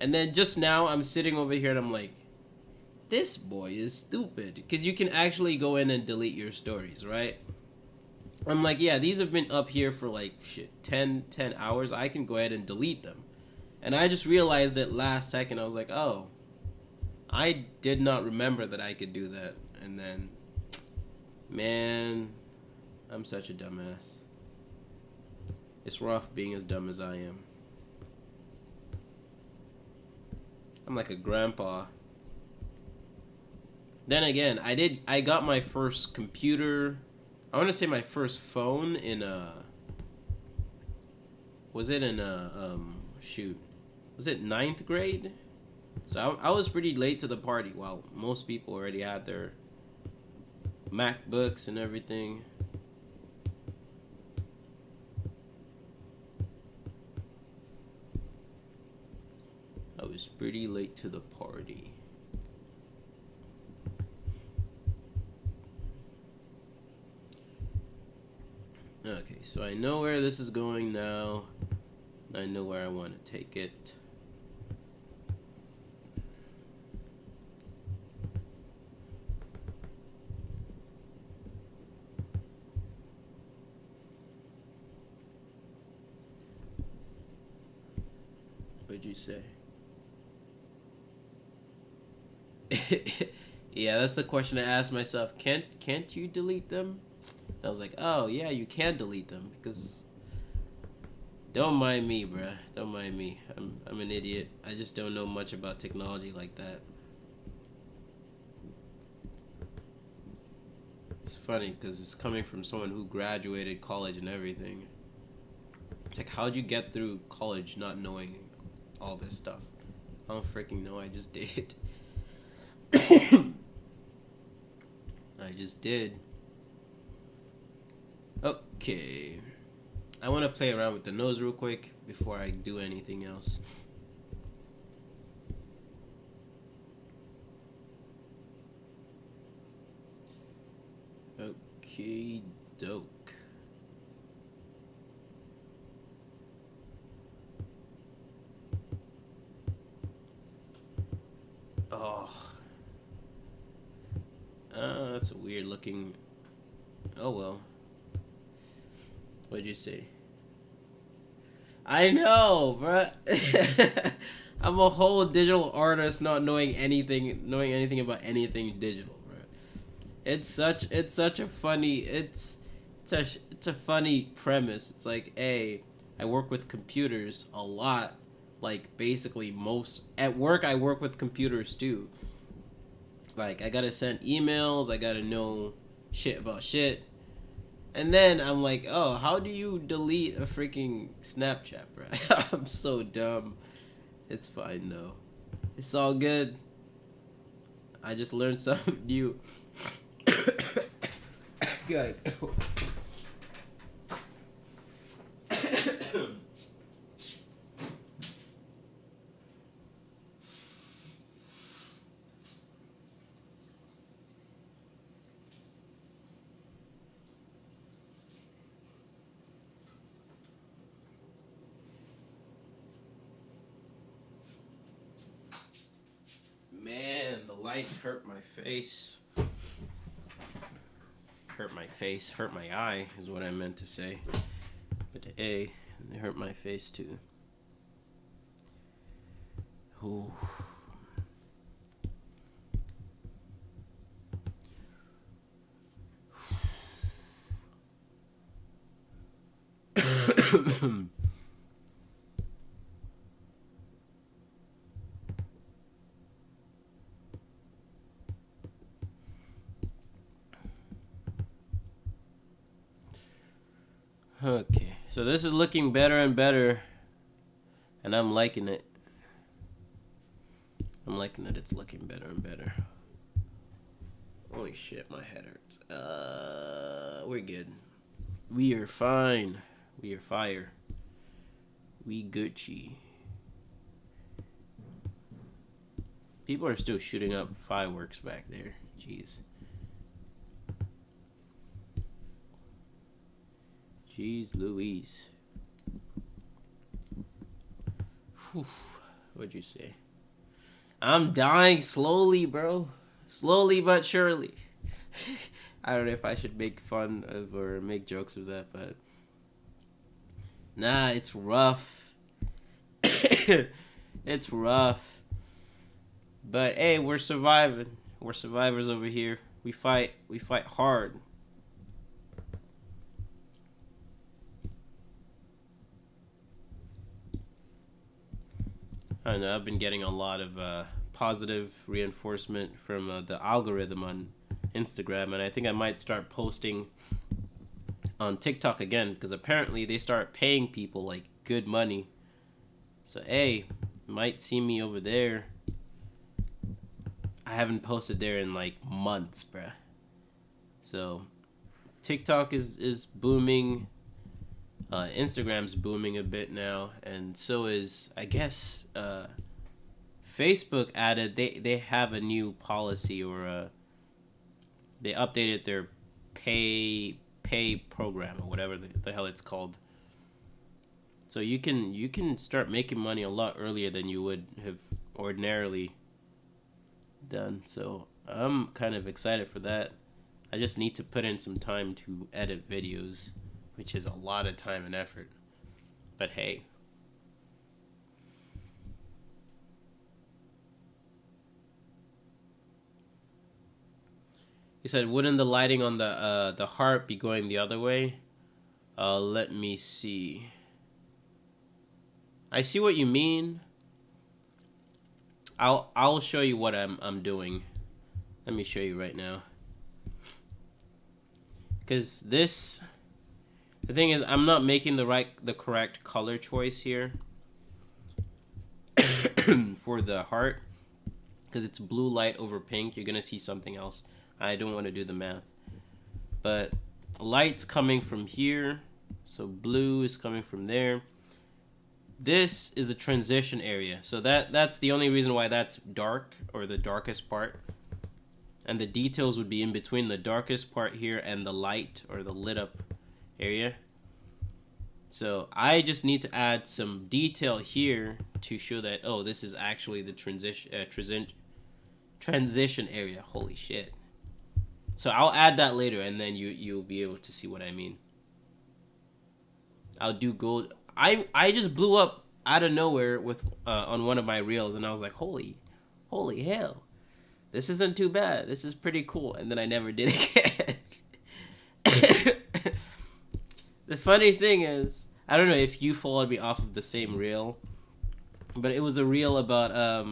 S2: And then just now I'm sitting over here and I'm like, this boy is stupid. Because you can actually go in and delete your stories, right? I'm like, yeah, these have been up here for like, 10 hours. I can go ahead and delete them. And I just realized it last second. I was like, oh, I did not remember that I could do that. And then, man, I'm such a dumbass. It's rough being as dumb as I am. I'm like a grandpa. Then again, I got my first computer. I want to say my first phone in was it in was it 9th grade? So I was pretty late to the party, while most people already had their MacBooks and everything. I was pretty late to the party. Okay, so I know where this is going now. I know where I want to take it. What'd you say? Yeah, that's the question I asked myself. Can't you delete them? And I was like, oh yeah, you can delete them, because don't mind me, bruh. Don't mind me. I'm an idiot. I just don't know much about technology like that. It's funny because it's coming from someone who graduated college and everything. It's like, how'd you get through college not knowing all this stuff? I don't freaking know. I just did. I just did. Okay. I want to play around with the nose real quick before I do anything else. Okay, doke. Oh. That's a weird looking. Oh well. What'd you say? I know, bruh. I'm a whole digital artist, not knowing anything about anything digital, bruh. It's such a funny it's a funny premise. It's like, hey, I work with computers a lot. Like basically most at work I work with computers too. Like I gotta send emails, I gotta know shit about shit. And then I'm like, oh, how do you delete a freaking Snapchat, bro? I'm so dumb. It's fine though. It's all good. I just learned something new. God. Man, the lights hurt my face. Hurt my face, hurt my eye is what I meant to say. But they hurt my face too. Ooh. Okay, so this is looking better and better, and I'm liking it. I'm liking that it's looking better and better. Holy shit, my head hurts. We're good. We are fine. We are fire. We Gucci. People are still shooting up fireworks back there. Jeez. Jeez Louise. Whew. What'd you say? I'm dying slowly, bro. Slowly but surely. I don't know if I should make fun of or make jokes of that, but nah, it's rough. It's rough. But hey, we're surviving. We're survivors over here. We fight hard. I don't know, I've been getting a lot of positive reinforcement from the algorithm on Instagram, and I think I might start posting on TikTok again, because apparently they start paying people like good money. So hey, you might see me over there. I haven't posted there in like months, bruh. So TikTok is booming. Instagram's booming a bit now, and so is, I guess, Facebook added, they have a new policy, or they updated their pay program, or whatever the hell it's called. So you can start making money a lot earlier than you would have ordinarily done. So I'm kind of excited for that. I just need to put in some time to edit videos, which is a lot of time and effort. But hey. You said, wouldn't the lighting on the heart be going the other way? Let me see. I see what you mean. I'll show you what I'm doing. Let me show you right now. Cause the thing is, I'm not making the correct color choice here for the heart, because it's blue light over pink. You're gonna see something else. I don't want to do the math, but light's coming from here, so blue is coming from there. This is a transition area, so that's the only reason why that's dark, or the darkest part. And the details would be in between the darkest part here and the light, or the lit up area. So I just need to add some detail here to show that, oh, this is actually the Transition area. Holy shit. So I'll add that later, and then you'll be able to see what I mean. I'll do gold. I just blew up out of nowhere with on one of my reels, and I was like, holy hell, this isn't too bad. This is pretty cool. And then I never did again. The funny thing is, I don't know if you followed me off of the same reel, but it was a reel about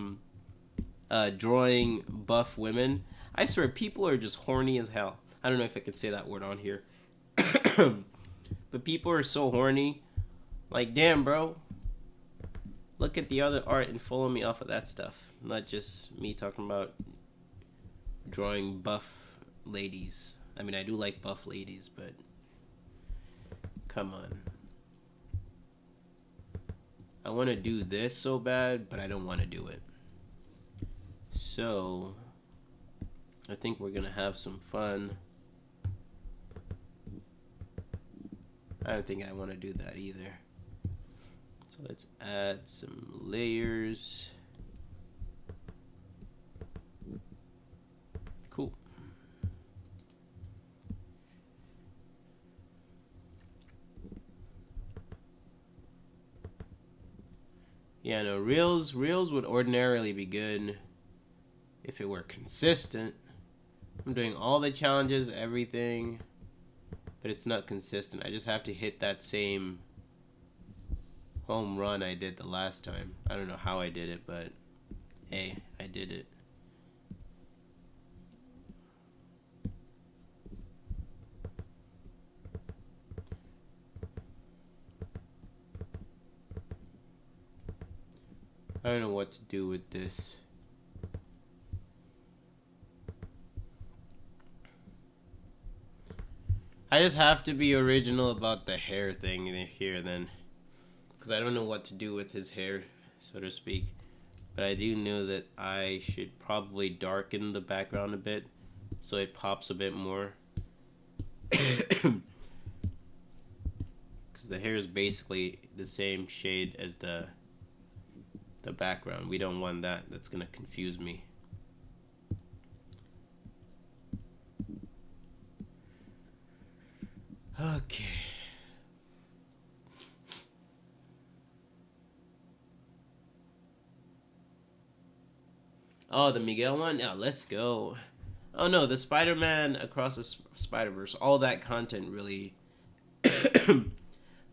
S2: drawing buff women. I swear, people are just horny as hell. I don't know if I could say that word on here. But people are so horny. Like, damn, bro. Look at the other art and follow me off of that stuff. Not just me talking about drawing buff ladies. I mean, I do like buff ladies, but come on. I want to do this so bad, but I don't want to do it. So, I think we're going to have some fun. I don't think I want to do that either. So let's add some layers. Cool. Yeah, no, reels would ordinarily be good if it were consistent. I'm doing all the challenges, everything, but it's not consistent. I just have to hit that same home run I did the last time. I don't know how I did it, but hey, I did it. I don't know what to do with this. I just have to be original about the hair thing here then. Because I don't know what to do with his hair, so to speak. But I do know that I should probably darken the background a bit so it pops a bit more. Because the hair is basically the same shade as the background. We don't want that. That's going to confuse me. Okay. Oh, the Miguel one? Yeah, let's go. Oh no, the Spider-Man Across the Spider-Verse, all that content really, I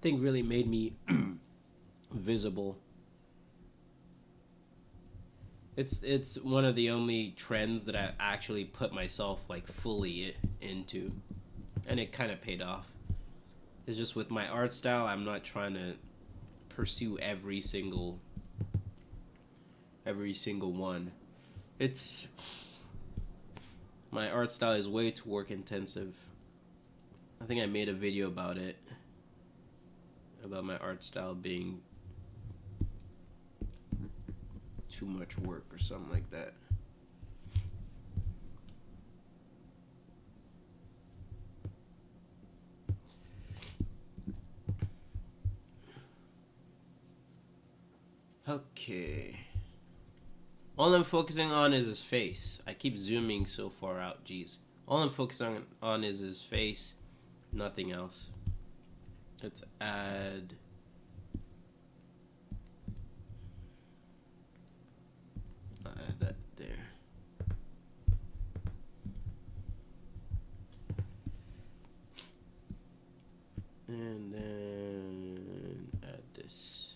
S2: think really made me visible. It's one of the only trends that I actually put myself like fully into, and it kind of paid off. It's just with my art style, I'm not trying to pursue every single one. It's my art style is way too work intensive. I think I made a video about it, about my art style being too much work or something like that. Okay. All I'm focusing on is his face. I keep zooming so far out, jeez. All I'm focusing on is his face, nothing else. Let's add... I'll add that there. And then add this.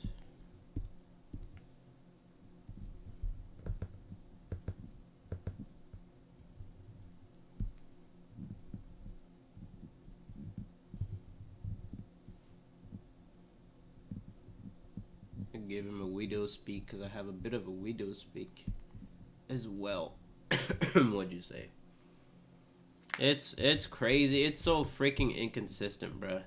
S2: Give him a widow speak because I have a bit of a widow speak as well. What'd you say? It's crazy. It's so freaking inconsistent, bruh.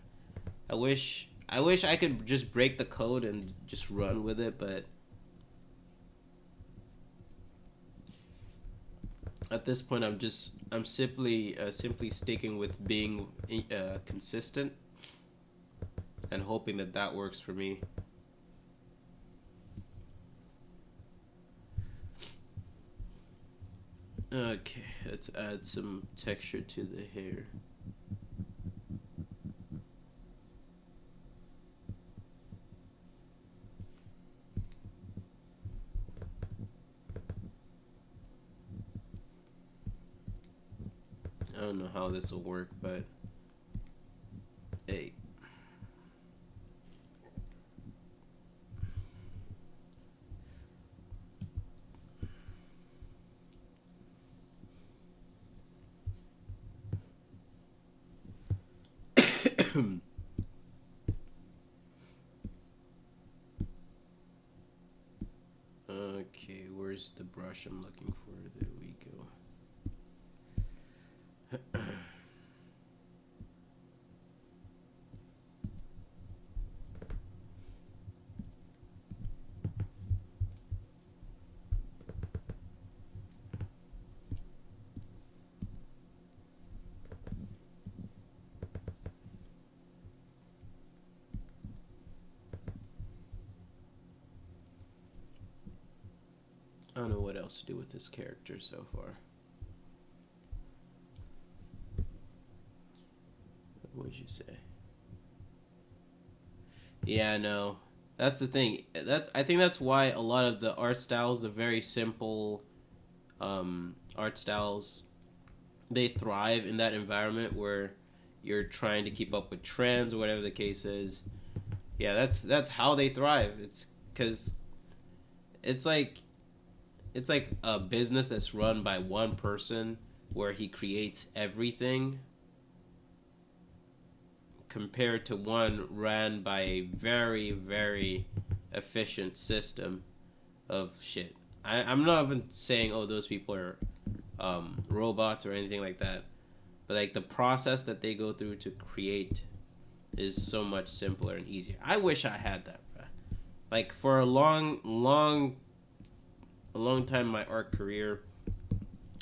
S2: I wish I could just break the code and just run with it, but at this point I'm simply sticking with being consistent and hoping that works for me. Okay, let's add some texture to the hair. I don't know how this will work, but hey. Okay, where's the brush I'm looking for? There we go. I don't know what else to do with this character so far. What would you say? Yeah, no. That's the thing. I think that's why a lot of the art styles, the very simple art styles, they thrive in that environment where you're trying to keep up with trends or whatever the case is. Yeah, that's how they thrive. It's because it's like it's like a business that's run by one person where he creates everything compared to one ran by a very, very efficient system of shit. I'm not even saying, oh, those people are robots or anything like that, but like the process that they go through to create is so much simpler and easier. I wish I had that, bro. Like for a long time in my art career,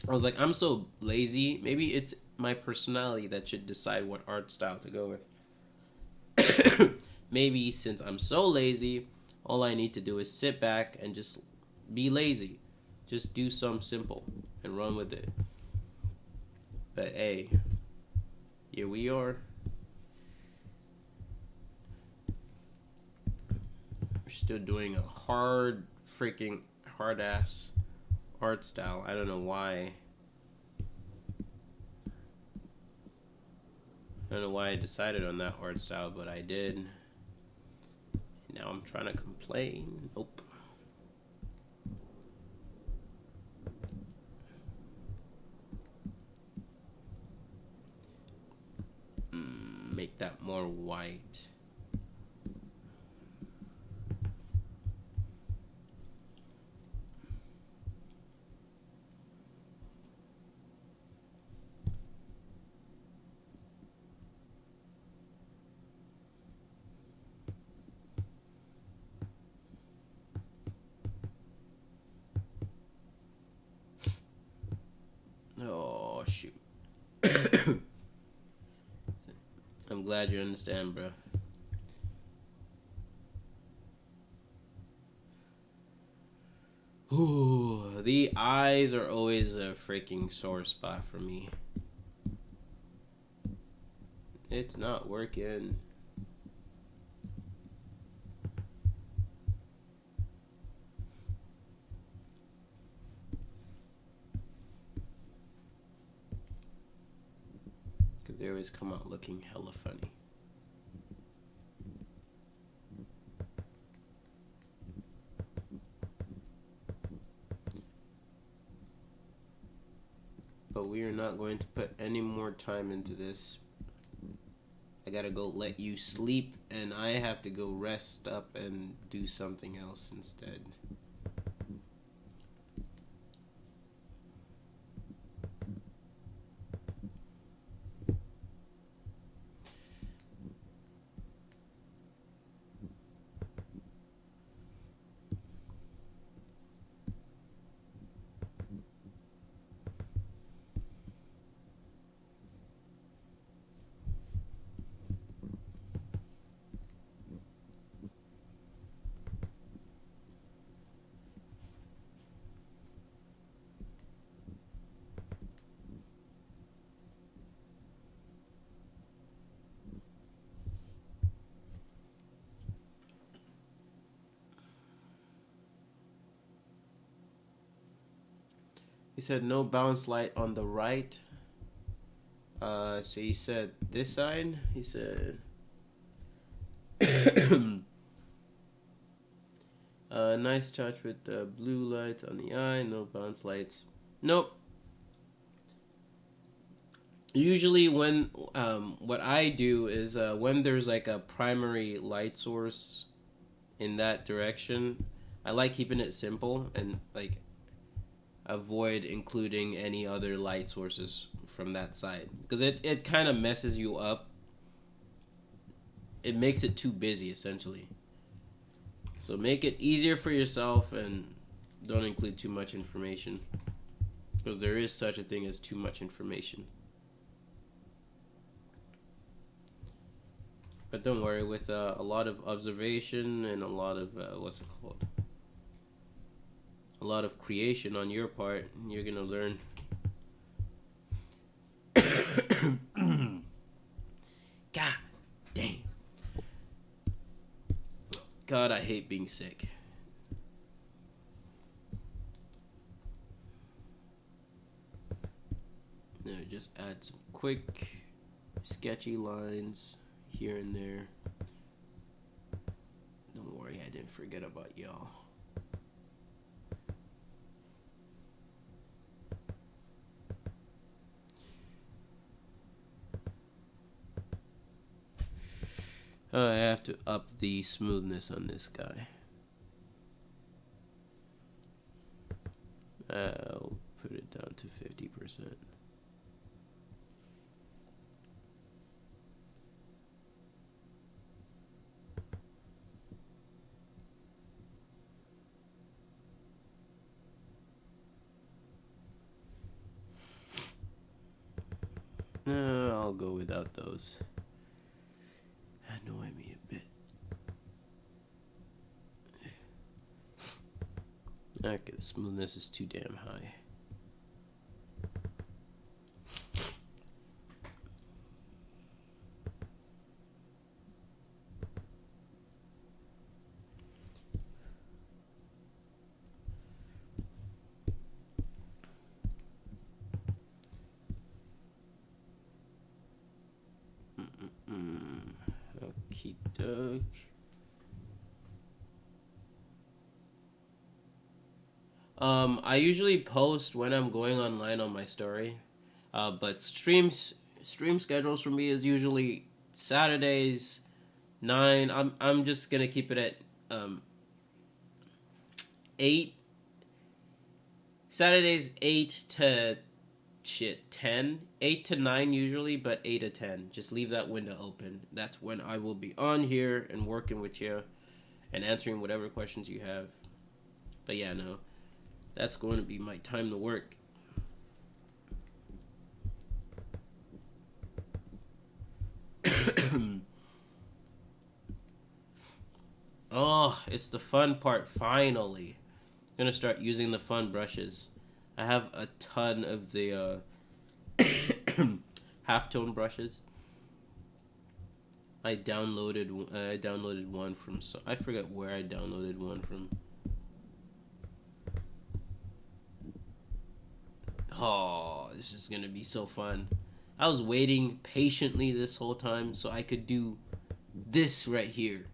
S2: I was like, I'm so lazy. Maybe it's my personality that should decide what art style to go with. Maybe since I'm so lazy, all I need to do is sit back and just be lazy. Just do something simple and run with it. But hey, here we are. We're still doing a freaking hard ass art style. I don't know why. I don't know why I decided on that art style, but I did. Now I'm trying to complain. Nope. Make that more white. Oh, shoot. I'm glad you understand, bro. Ooh, the eyes are always a freaking sore spot for me. It's not working. Because they always come out looking hella funny. But we are not going to put any more time into this. I gotta go let you sleep, and I have to go rest up and do something else instead. He said no bounce light on the right. So he said this side. He said, nice touch with the blue lights on the eye. No bounce lights. Nope. Usually when what I do is when there's like a primary light source in that direction, I like keeping it simple and like avoid including any other light sources from that side because it kind of messes you up. It makes it too busy essentially. So make it easier for yourself and don't include too much information because there is such a thing as too much information. But don't worry, with a lot of observation and a lot of what's it called? A lot of creation on your part, you're gonna learn. God damn. God, I hate being sick. Now just add some quick, sketchy lines here and there. Don't worry, I didn't forget about y'all. I have to up the smoothness on this guy. I'll put it down to 50%. No, I'll go without those. Annoy me a bit. Okay, the smoothness is too damn high. Okie doke. I usually post when I'm going online on my story, but stream schedules for me is usually Saturdays 9. I'm just gonna keep it at 8. Saturdays 8 to 10, 8 to 9 usually, but 8 to 10. Just leave that window open. That's when I will be on here and working with you and answering whatever questions you have. But yeah, no. That's going to be my time to work. Oh, it's the fun part, finally. I'm going to start using the fun brushes. I have a ton of the halftone brushes. I downloaded one from, I forget where I downloaded one from. Oh, this is gonna be so fun. I was waiting patiently this whole time so I could do this right here.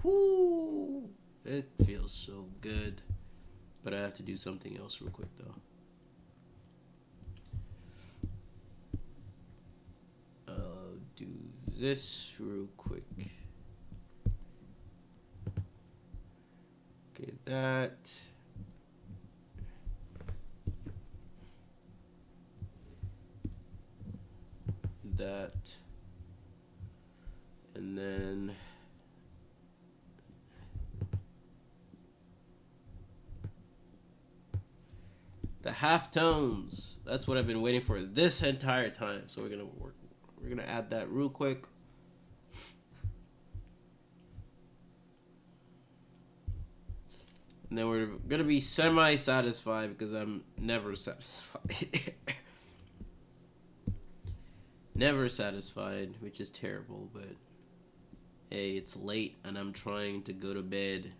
S2: Whoo! It feels so good. But I have to do something else real quick though. I'll do this real quick. Okay, that. That. And then the half tones. That's what I've been waiting for this entire time. So we're gonna add that real quick. And then we're gonna be semi-satisfied because I'm never satisfied. Never satisfied, which is terrible, but hey, it's late and I'm trying to go to bed.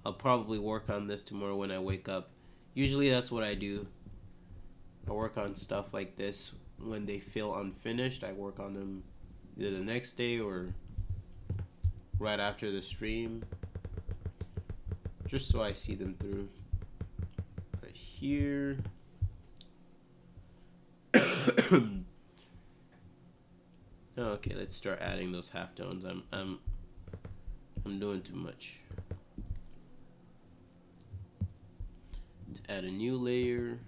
S2: I'll probably work on this tomorrow when I wake up. Usually that's what I do. work on stuff like this when they feel unfinished. I work on them either the next day or right after the stream, just so I see them through. But here, okay, let's start adding those halftones. I'm doing too much. To add a new layer.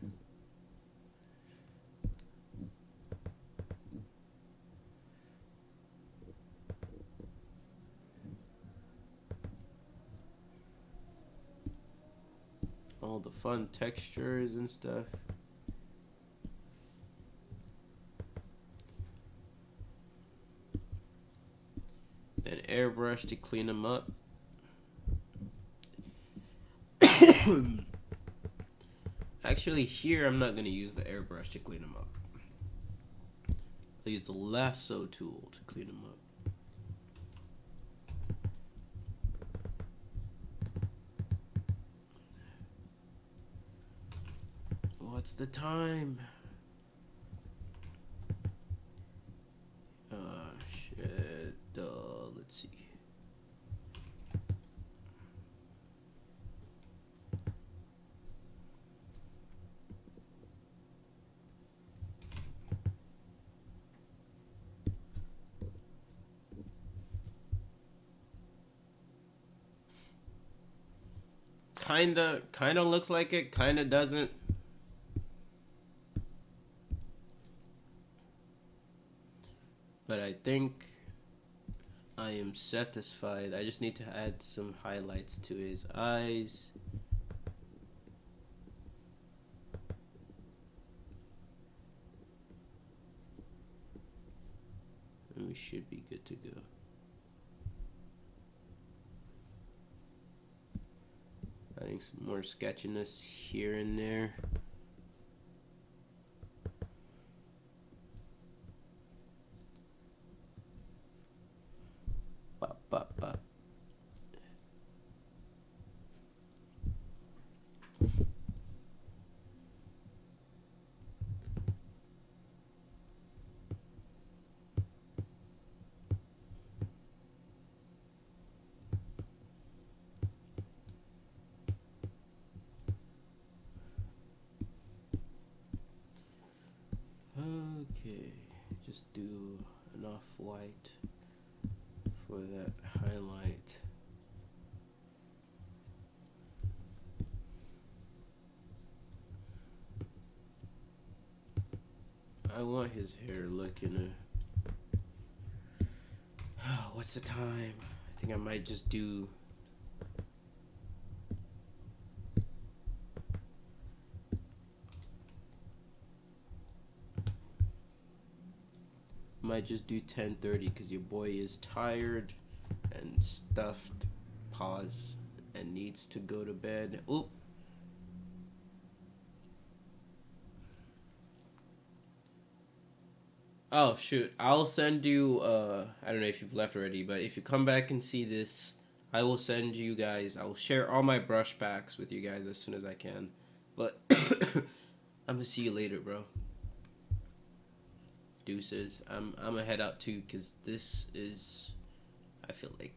S2: All the fun textures and stuff. Then airbrush to clean them up. Actually, here I'm not going to use the airbrush to clean them up. I'll use the lasso tool to clean them up. What's the time? Shit. Let's see. Kinda looks like it, kinda doesn't. But I think I am satisfied. I just need to add some highlights to his eyes. And we should be good to go. Adding some more sketchiness here and there. Bop, bop, bop. Okay, just do an off-white for that highlight. I want his hair looking what's the time? I think I might just do might just do 10:30 because your boy is tired and stuffed, pause, and needs to go to bed. Oop. Oh shoot, I'll send you I don't know if you've left already, but if you come back and see this, I will send you guys, I'll share all my brush packs with you guys as soon as I can. But I'm gonna see you later, bro. Deuces. I'm gonna head out too because this is, I feel like